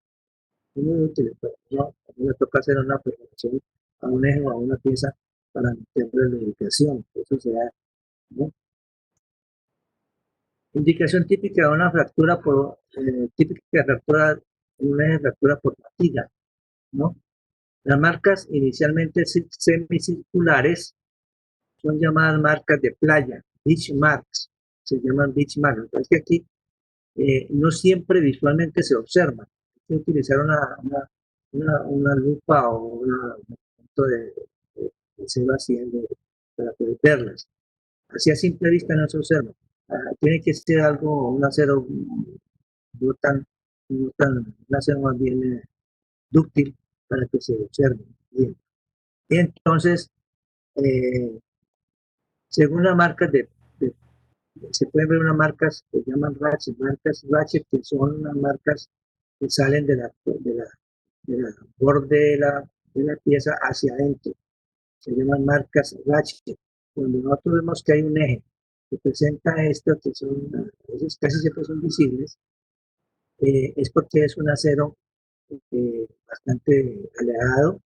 Muy útiles, pero no, a mí me toca hacer una perforación a un eje o a una pieza para meterle la lubricación. Eso se da, ¿no? Indicación típica de una fractura típica fractura en un eje de fractura por fatiga, ¿no? Las marcas inicialmente semicirculares son llamadas marcas de playa, beach marks, se llaman beach marks. Es que aquí no siempre visualmente se observan. Hay que utilizar una lupa o un punto de cero a 100 para poder verlas. Así a simple vista no se observa. Tiene que ser algo, un acero un acero más bien dúctil para que se observe bien. Y entonces, eh, según las marcas se pueden ver unas marcas que se llaman marcas ratchet, que son unas marcas que salen de la borde de la pieza hacia adentro. Se llaman marcas ratchet. Cuando nosotros vemos que hay un eje que presenta esto, que son, esos casi siempre son visibles, es porque es un acero bastante alejado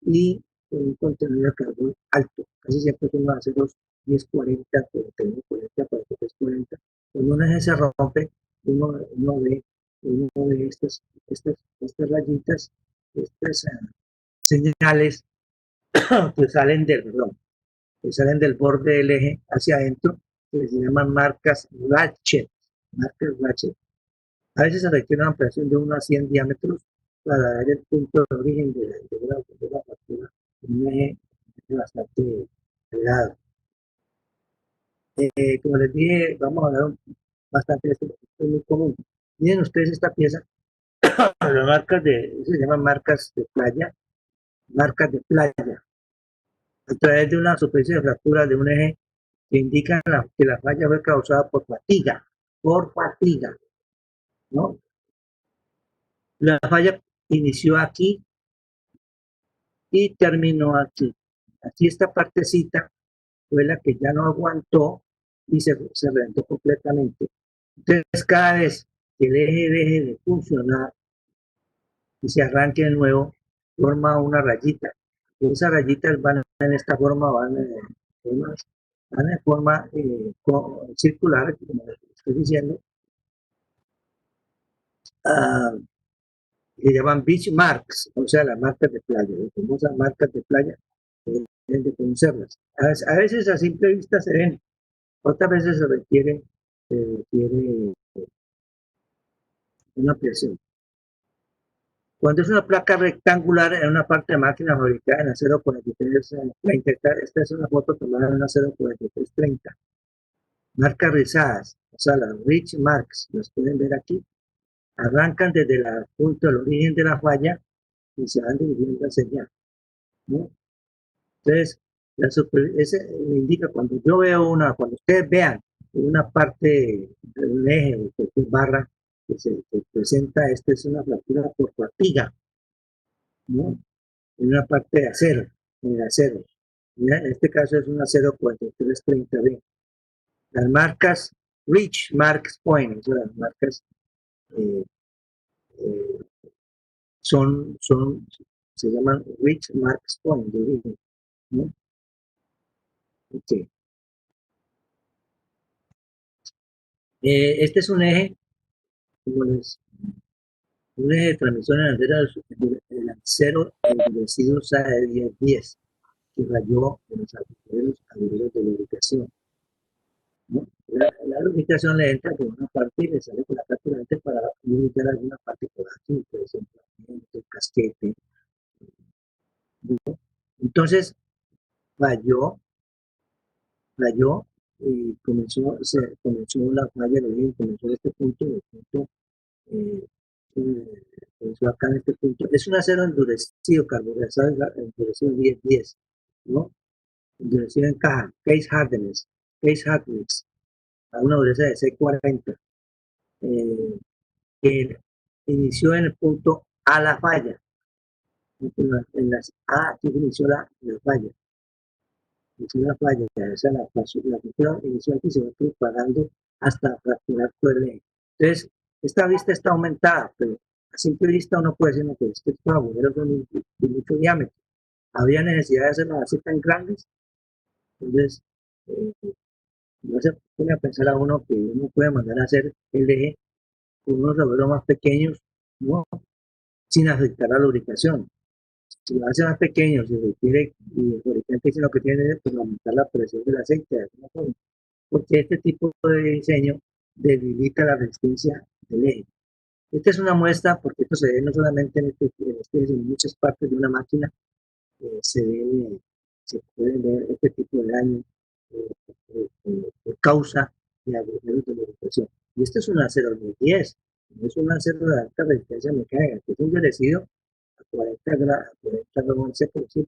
y con un contenido de carbón alto. Casi siempre son los aceros 1040, 4140, 4340. Cuando una vez se rompe, uno ve estas rayitas, estas señales que salen que salen del borde del eje hacia adentro, que se llaman marcas ratchet. A veces se requiere una ampliación de 1 a 100 diámetros para dar el punto de origen de la fractura, un eje bastante delgado. Como les dije, vamos a hablar bastante de esto, es muy común. Miren ustedes esta pieza, las marcas se llaman marcas de playa, a través de una superficie de fractura de un eje que indican que la falla fue causada por fatiga, ¿no? La falla inició aquí y terminó aquí. Aquí esta partecita fue la que ya no aguantó y se reventó completamente. Entonces, cada vez que el eje deje de funcionar y se arranque de nuevo, forma una rayita. Y esas rayitas van en esta forma, van en forma circular, como les estoy diciendo, uh, le llaman beach marks, o sea, las marcas de playa, las famosas marcas de playa, deben de conocerlas. A veces a simple vista se ven, otras veces se requiere una presión. Cuando es una placa rectangular en una parte de máquina fabricada en acero 4330, esta es una foto tomada en un acero 4330. Marcas rizadas, o sea, las ridge marks, las pueden ver aquí, arrancan desde el punto del origen de la falla y se van dirigiendo hacia allá, ¿no? Entonces, ese me indica cuando yo veo cuando ustedes vean una parte de un eje o cualquier barra que presenta, esta es una fractura por fatiga, ¿no? En una parte de acero, en el acero. En este caso es un acero 4330B. Las marcas Rich Marks Point, o sea, las marcas eh, eh, se llaman Rich Marks Point de origen, ¿no? Okay. Este es un eje, como les un eje de transmisión en acero endurecido SAE 1010 que rayó en los agujeros de lubricación, ¿no? La lubricación le entra por una parte y le sale por la parte para limitar alguna parte por aquí, por ejemplo, el casquete, ¿no? Entonces falló y comenzó la falla de origen, comenzó en este punto, el punto eh, comenzó acá en este punto. Es un acero endurecido, carbonato endurecido 1010, ¿no? Endurecido en caja, case hardness, a una dureza de 640, que inició en el punto A la falla, en las A, aquí inició la falla, inició la falla, esa la fractura inició aquí, se va propagando hasta fracturar todo el eje. Entonces, esta vista está aumentada, pero a simple vista uno puede decir, no, pero es que estos agujeros son de mucho diámetro. ¿Había necesidad de hacerlos así tan grandes? Entonces, eh, no se pone a pensar a uno que uno puede mandar a hacer el eje con unos agujeros más pequeños, ¿no? Sin afectar la lubricación. Si lo hace más pequeño, se requiere, y el fabricante dice lo que tiene pues, aumentar la presión del aceite de alguna forma, porque este tipo de diseño debilita la resistencia del eje. Esta es una muestra, porque esto se ve no solamente en muchas partes de una máquina, se puede ver este tipo de daño por causa de agujeros de lubricación. Y este es un acero de 10, no es un acero de alta resistencia mecánica, que es endurecido a 40 grados, 40 grados Celsius,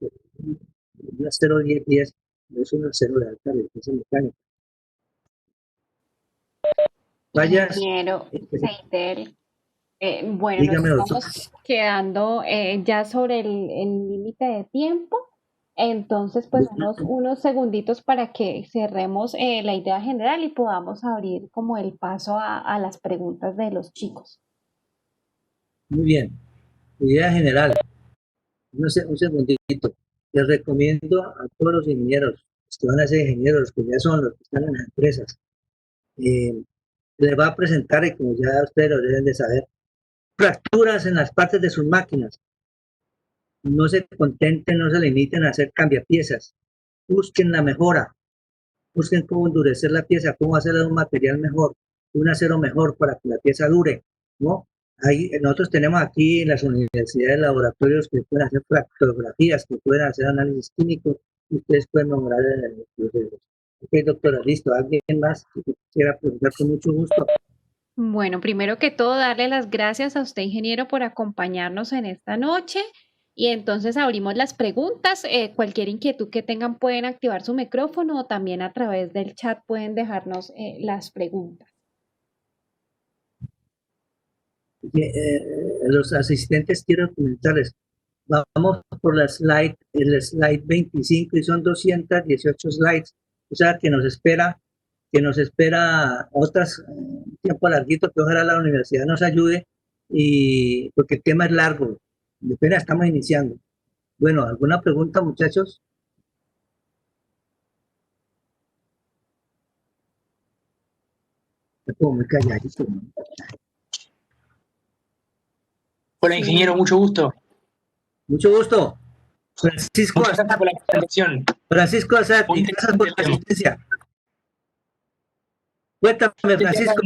un acero 1010 no es un acero de alta resistencia mecánica. Fallas, Ingeniero Seidel, bueno, nos dígame doctor. estamos quedando ya sobre el límite de tiempo, entonces pues unos segunditos para que cerremos la idea general y podamos abrir como el paso a las preguntas de los chicos. Muy bien, idea general. No sé, un segundito. Les recomiendo a todos los ingenieros, los que van a ser ingenieros, los que ya son, los que están en las empresas, les va a presentar, y como ya ustedes lo deben de saber, fracturas en las partes de sus máquinas. No se contenten, no se limiten a hacer cambiapiezas. Busquen la mejora, busquen cómo endurecer la pieza, cómo hacerla de un material mejor, un acero mejor para que la pieza dure, ¿no? Nosotros tenemos aquí en las universidades laboratorios que pueden hacer fractografías, que pueden hacer análisis químico, y ustedes pueden nombrar el proceso. Ok, doctora, listo. ¿Alguien más que quiera preguntar con mucho gusto? Bueno, primero que todo, darle las gracias a usted, ingeniero, por acompañarnos en esta noche. Y entonces abrimos las preguntas. Cualquier inquietud que tengan pueden activar su micrófono o también a través del chat pueden dejarnos las preguntas. Los asistentes quiero comentarles. Vamos por el slide 25 y son 218 slides. O sea que nos espera otras tiempo larguito que ojalá la universidad nos ayude y porque el tema es largo. Apenas estamos iniciando. Bueno, ¿alguna pregunta, muchachos? Está como muy calladito, ¿no? Hola, ingeniero, mucho gusto. Mucho gusto. Francisco Muchas gracias por la presentación. Francisco Azad, Muy gracias por interesante tu el tema. asistencia. Cuéntame, Francisco.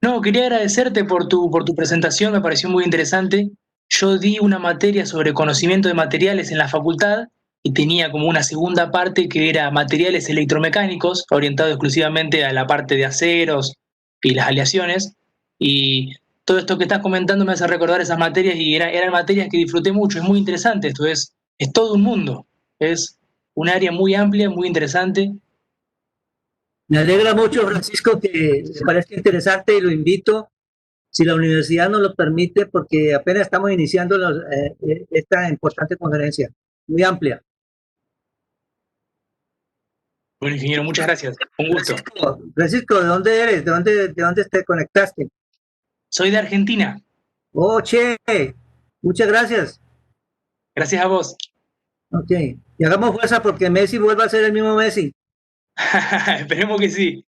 No, quería agradecerte por tu presentación, me pareció muy interesante. Yo di una materia sobre conocimiento de materiales en la facultad y tenía como una segunda parte que era materiales electromecánicos, orientado exclusivamente a la parte de aceros y las aleaciones. Y todo esto que estás comentando me hace recordar esas materias y eran materias que disfruté mucho. Es muy interesante esto, es todo un mundo. Es un área muy amplia, muy interesante. Me alegra mucho, Francisco, que me parezca interesante y lo invito, si la universidad nos lo permite, porque apenas estamos iniciando esta importante conferencia, muy amplia. Bueno, ingeniero, muchas gracias. Un gusto. Francisco, ¿de dónde eres? De dónde te conectaste? Soy de Argentina. Oh, che, muchas gracias. Gracias a vos. Ok, y hagamos fuerza porque Messi vuelva a ser el mismo Messi. Esperemos que sí.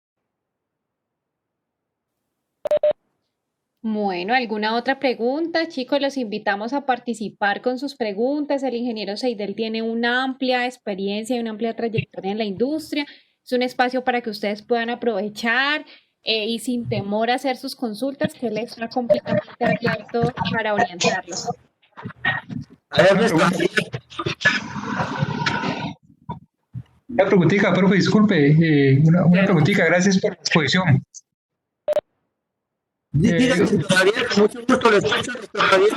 Bueno, ¿alguna otra pregunta? Chicos, los invitamos a participar con sus preguntas. El ingeniero Seidel tiene una amplia experiencia y una amplia trayectoria en la industria. Es un espacio para que ustedes puedan aprovechar y sin temor a hacer sus consultas, que él está completamente abierto para orientarlos. A ver, Néstor. Una preguntita, profe, disculpe, una preguntita, gracias por la exposición. Diga, doctor Javier, con mucho gusto le escucho, doctor Javier.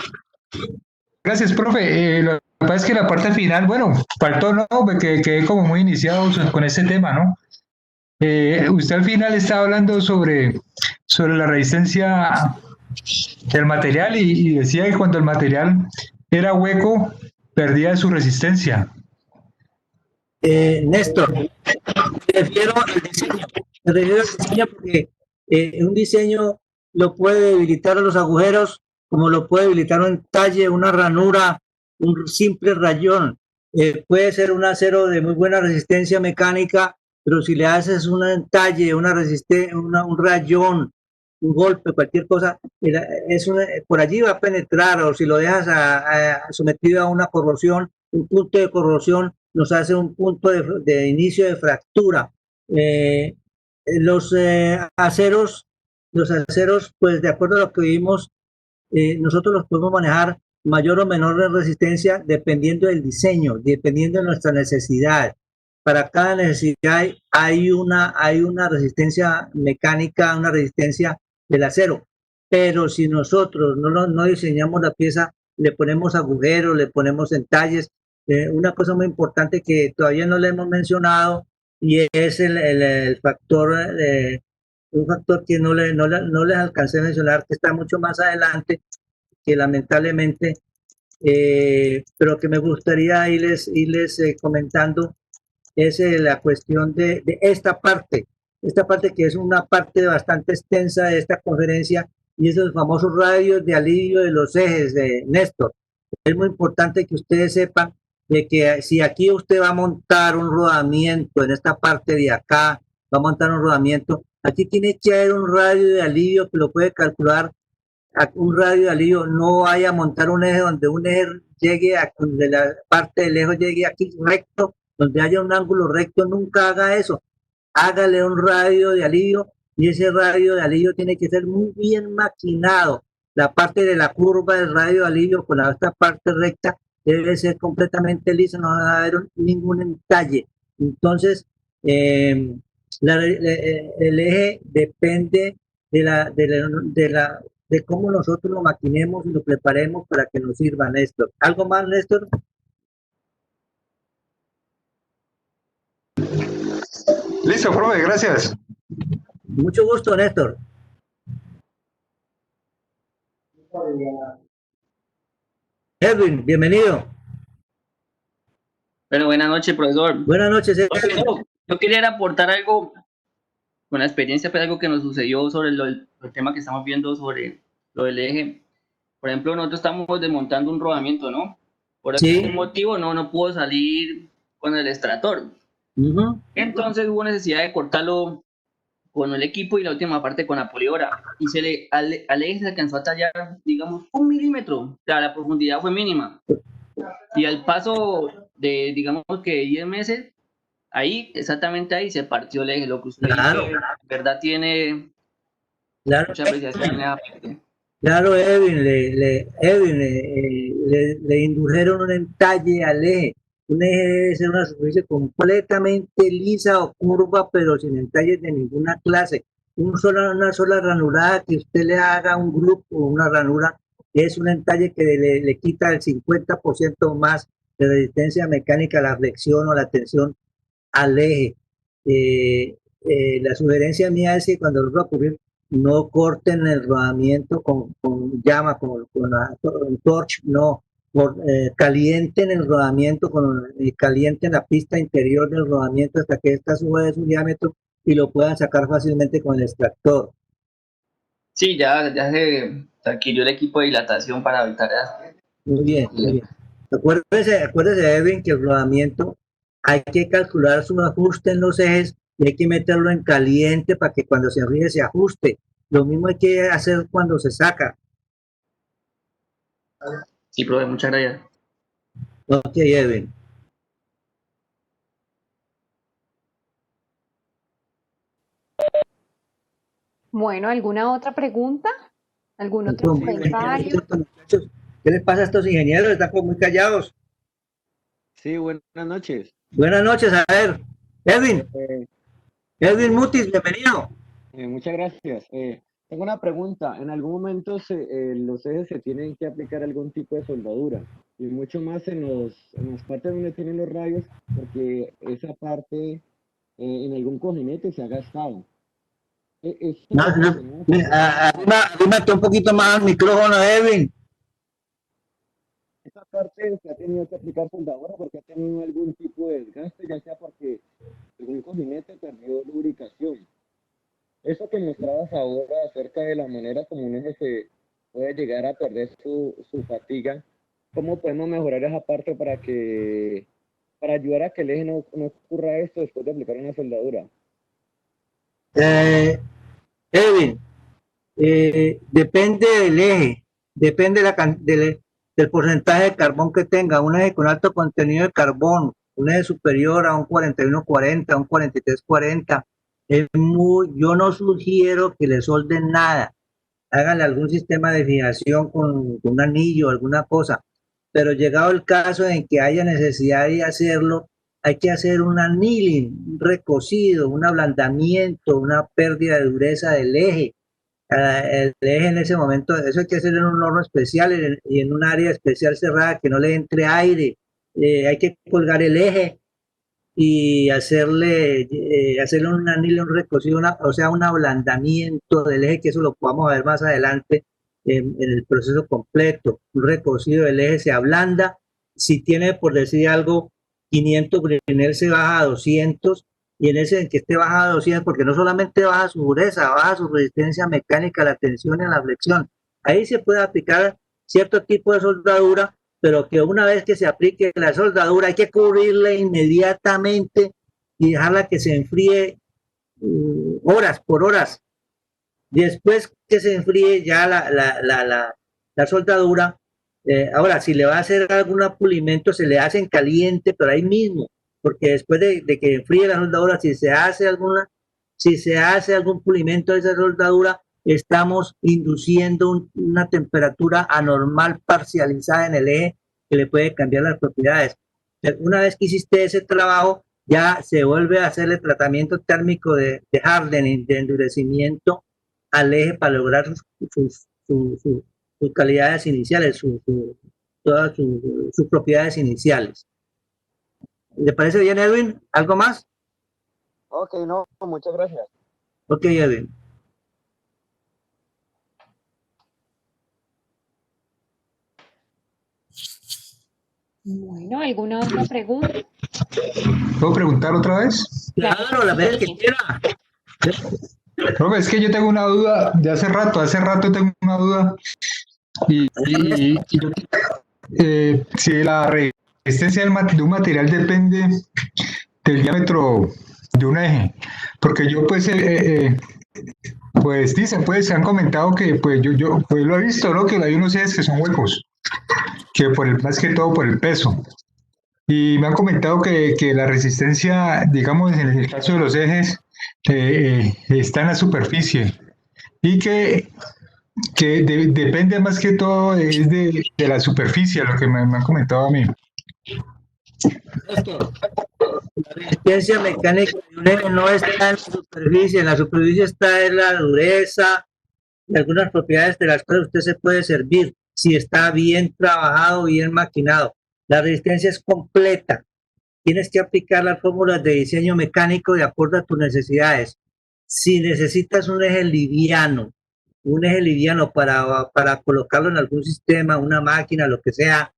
Gracias, profe. Lo que pasa es que la parte final, bueno, faltó, ¿no? Que quedé como muy iniciado con este tema, ¿no? Usted al final estaba hablando sobre la resistencia del material y decía que cuando el material era hueco, perdía su resistencia. Néstor, me refiero al diseño. Me refiero al diseño porque un diseño lo puede debilitar a los agujeros, como lo puede debilitar un entalle, una ranura, un simple rayón. Puede ser un acero de muy buena resistencia mecánica, pero si le haces un entalle, un rayón, un golpe, cualquier cosa, por allí va a penetrar, o si lo dejas sometido a una corrosión, un punto de corrosión nos hace un punto de inicio de fractura. Los aceros, pues de acuerdo a lo que vimos, nosotros los podemos manejar mayor o menor resistencia dependiendo del diseño, dependiendo de nuestra necesidad. Para cada necesidad hay una resistencia mecánica, una resistencia del acero. Pero si nosotros no diseñamos la pieza, le ponemos agujeros, le ponemos entalles. Una cosa muy importante que todavía no le hemos mencionado y es el factor, un factor que no les alcancé a mencionar, que está mucho más adelante, que lamentablemente, pero que me gustaría irles comentando, es la cuestión de esta parte que es una parte bastante extensa de esta conferencia, y es el famoso radio de alivio de los ejes de Néstor. Es muy importante que ustedes sepan de que si aquí usted va a montar un rodamiento en esta parte de acá, va a montar un rodamiento, aquí tiene que haber un radio de alivio que lo puede calcular, un radio de alivio. No vaya a montar un eje donde un eje llegue a donde la parte del eje llegue aquí recto, donde haya un ángulo recto. Nunca haga eso. Hágale un radio de alivio y ese radio de alivio tiene que ser muy bien maquinado. La parte de la curva del radio de alivio con la otra parte recta debe ser completamente lisa, no va a haber ningún entalle. Entonces, el eje depende de cómo nosotros lo maquinemos y lo preparemos para que nos sirva, Néstor. ¿Algo más, Néstor? Listo, profe, gracias. Mucho gusto, Néstor. Edwin, bienvenido. Bueno, buenas noches, profesor. Buenas noches, Profe, Edwin. yo quería aportar algo con la experiencia, pues algo que nos sucedió sobre el tema que estamos viendo sobre lo del eje. Por ejemplo, nosotros estamos desmontando un rodamiento, ¿no? Por Sí. algún motivo no pudo salir con el extractor. Entonces hubo necesidad de cortarlo con el equipo y la última parte con la polidora. Y al eje se alcanzó a tallar, digamos, 1 milímetro. O sea, la profundidad fue mínima. Y al paso de, digamos que 10 meses, ahí, exactamente ahí, se partió el eje. Lo que usted Claro. dice, en verdad tiene mucha apreciación en esa parte. Claro, Edwin, le indujeron un entalle al eje. Un eje debe ser una superficie completamente lisa o curva, pero sin entalles de ninguna clase. Una sola ranurada que usted le haga un grupo o una ranura es un entalle que le quita el 50% más de resistencia mecánica a la flexión o la tensión al eje. La sugerencia mía es que cuando lo va a ocurrir, no corten el rodamiento con llama, con torch, no. Calienten el rodamiento, calienten la pista interior del rodamiento hasta que ésta suba de su diámetro y lo puedan sacar fácilmente con el extractor. Sí, ya se adquirió el equipo de dilatación para evitar eso. Muy bien, muy bien. Acuérdese, Edwin, que el rodamiento hay que calcular su ajuste en los ejes y hay que meterlo en caliente para que cuando se enfríe se ajuste. Lo mismo hay que hacer cuando se saca. Sí, profe, muchas gracias. Ok, Edwin. Bueno, ¿alguna otra pregunta? ¿Algún otro comentario? ¿Qué les pasa a estos ingenieros? Están como muy callados. Sí, buenas noches. Buenas noches, a ver. Edwin. Edwin Mutis, bienvenido. Muchas gracias. Tengo una pregunta. En algún momento los ejes se tienen que aplicar algún tipo de soldadura, y mucho más en las partes donde tienen los rayos, porque esa parte en algún cojinete se ha gastado. Arrímate un poquito más al micrófono, Edwin. Esa parte se ha tenido que aplicar soldadura porque ha tenido algún tipo de desgaste, ya sea porque algún cojinete perdió lubricación. Eso que mostrabas ahora acerca de la manera como un eje se puede llegar a perder su fatiga, ¿cómo podemos mejorar esa parte para ayudar a que el eje no ocurra esto después de aplicar una soldadura? Edwin, depende del eje, depende del porcentaje de carbón que tenga. Un eje con alto contenido de carbón, un eje superior a un 4140, un 4340, yo no sugiero que le solden nada. Háganle algún sistema de fijación con un anillo, alguna cosa. Pero llegado el caso en que haya necesidad de hacerlo, hay que hacer un annealing, un recocido, un ablandamiento, una pérdida de dureza del eje. El eje en ese momento, eso hay que hacerlo en un horno especial y en un área especial cerrada que no le entre aire. Hay que colgar el eje y hacerle un anillo, un recocido, o sea, un ablandamiento del eje, que eso lo vamos a ver más adelante en el proceso completo. Un recocido del eje se ablanda. Si tiene, por decir algo, 500 Brinell, se baja a 200, y en ese en que esté bajado a 200, porque no solamente baja su dureza, baja su resistencia mecánica a la tensión y a la flexión. Ahí se puede aplicar cierto tipo de soldadura, pero que una vez que se aplique la soldadura hay que cubrirla inmediatamente y dejarla que se enfríe horas por horas. Después que se enfríe ya la soldadura, ahora si le va a hacer algún pulimento se le hace en caliente, pero ahí mismo, porque después de que enfríe la soldadura, si se hace alguna, Si se hace algún pulimento de esa soldadura, estamos induciendo una temperatura anormal parcializada en el eje que le puede cambiar las propiedades. Una vez que hiciste ese trabajo, ya se vuelve a hacer el tratamiento térmico de hardening, de endurecimiento al eje para lograr sus calidades iniciales, todas sus propiedades iniciales. ¿Le parece bien, Edwin? ¿Algo más? Ok, no, muchas gracias. Ok, Edwin. Bueno, ¿alguna otra pregunta? ¿Puedo preguntar otra vez? Claro, la vez que quiera. Profe, es que yo tengo una duda de hace rato tengo una duda. Si la resistencia de un material depende del diámetro de un eje, porque yo pues dicen, pues se han comentado que pues yo pues lo he visto, ¿no? Que hay unos ejes que son huecos, que más que todo por el peso. Y me han comentado que la resistencia, digamos, en el caso de los ejes, está en la superficie y que depende más que todo es de la superficie, lo que me han comentado a mí. La resistencia mecánica de un eje no está en la superficie está en la dureza y algunas propiedades de las cuales usted se puede servir si está bien trabajado, bien maquinado. La resistencia es completa. Tienes que aplicar las fórmulas de diseño mecánico de acuerdo a tus necesidades. Si necesitas un eje liviano para colocarlo en algún sistema, una máquina, lo que sea,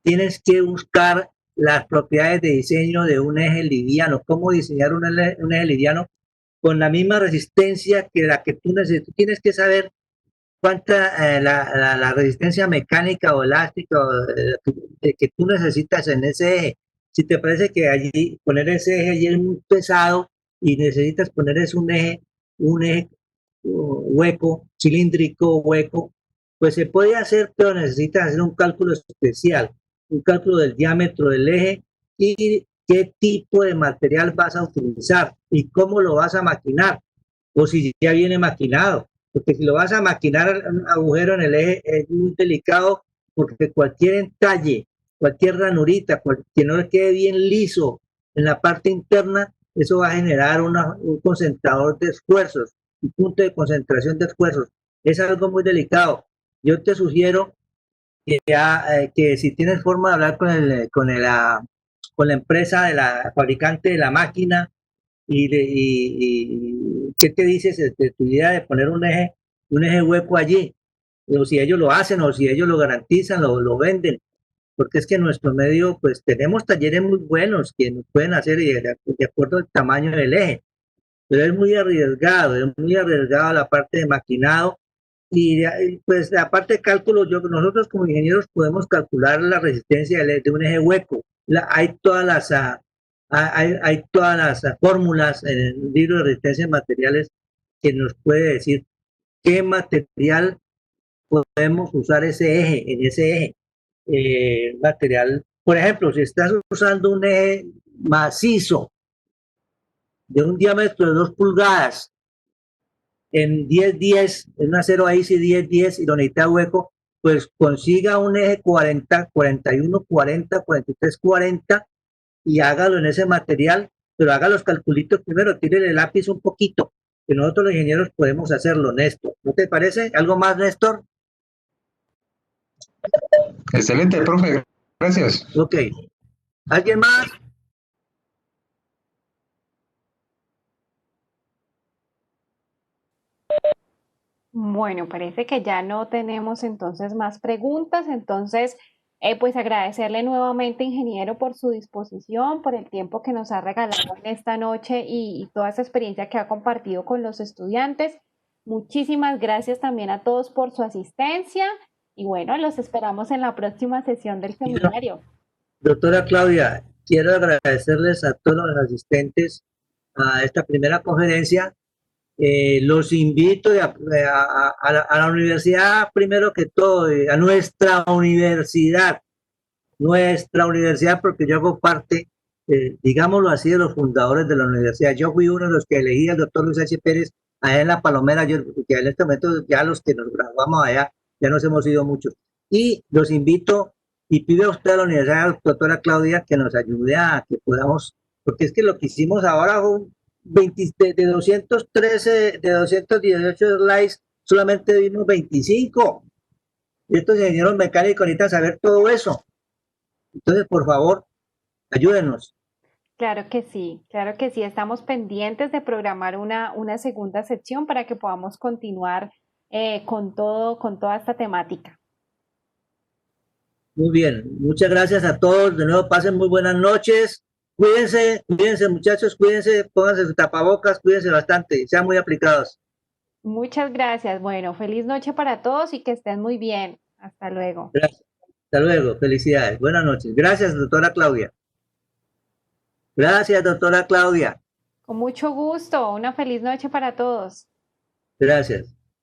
tienes que buscar las propiedades de diseño de un eje liviano. ¿Cómo diseñar un eje liviano? Con la misma resistencia que la que tú necesitas. Tú tienes que saber cuánta la resistencia mecánica o elástica que tú necesitas en ese eje. Si te parece que allí poner ese eje allí es muy pesado y necesitas poner un eje hueco, cilíndrico, hueco, pues se puede hacer, pero necesitas hacer un cálculo especial, un cálculo del diámetro del eje y qué tipo de material vas a utilizar y cómo lo vas a maquinar, o si ya viene maquinado. Porque si lo vas a maquinar un agujero en el eje es muy delicado porque cualquier entalle, cualquier ranurita, que no le quede bien liso en la parte interna, eso va a generar un concentrador de esfuerzos, un punto de concentración de esfuerzos. Es algo muy delicado. Yo te sugiero que si tienes forma de hablar con la empresa de la fabricante de la máquina, y ¿qué te dices de tu idea de poner un eje hueco allí? O si ellos lo hacen, o si ellos lo garantizan, lo venden. Porque es que en nuestro medio, pues tenemos talleres muy buenos que nos pueden hacer de acuerdo al tamaño del eje. Pero es muy arriesgado la parte de maquinado. Y pues la parte de cálculo, nosotros como ingenieros podemos calcular la resistencia de un eje hueco. Hay todas las fórmulas en el libro de resistencia de materiales que nos puede decir qué material podemos usar en ese eje. Material, por ejemplo, si estás usando un eje macizo de un diámetro de 2 pulgadas en 10-10, en un acero ahí sí 10-10 y lo necesita hueco, pues consiga un eje 40, 41, 40, 43, 40 y hágalo en ese material, pero haga los calculitos primero, tire el lápiz un poquito, que nosotros los ingenieros podemos hacerlo, Néstor. ¿No te parece? ¿Algo más, Néstor? Excelente, profe. Gracias. Ok. ¿Alguien más? Bueno, parece que ya no tenemos entonces más preguntas, entonces pues agradecerle nuevamente, ingeniero, por su disposición, por el tiempo que nos ha regalado en esta noche y toda esa experiencia que ha compartido con los estudiantes. Muchísimas gracias también a todos por su asistencia y bueno, los esperamos en la próxima sesión del seminario. Doctora Claudia, quiero agradecerles a todos los asistentes a esta primera conferencia. Los invito a la universidad, primero que todo, a nuestra universidad, porque yo hago parte digámoslo así, de los fundadores de la universidad. Yo fui uno de los que elegí al doctor Luis H. Pérez allá en La Palomera, porque en este momento ya los que nos graduamos allá, ya nos hemos ido muchos. Y los invito y pido a usted a la universidad, doctora Claudia, que nos ayude a que podamos, porque es que lo que hicimos ahora fue 20, de 213, de 218 slides, solamente vimos 25. Y estos ingenieros mecánicos necesitan saber todo eso. Entonces, por favor, ayúdenos. Claro que sí, claro que sí. Estamos pendientes de programar una segunda sección para que podamos continuar con toda esta temática. Muy bien, muchas gracias a todos. De nuevo, pasen muy buenas noches. Cuídense, cuídense muchachos, cuídense, pónganse sus tapabocas, cuídense bastante, sean muy aplicados. Muchas gracias. Bueno, feliz noche para todos y que estén muy bien. Hasta luego. Gracias. Hasta luego, felicidades, buenas noches. Gracias, doctora Claudia. Gracias, doctora Claudia. Con mucho gusto. Una feliz noche para todos. Gracias.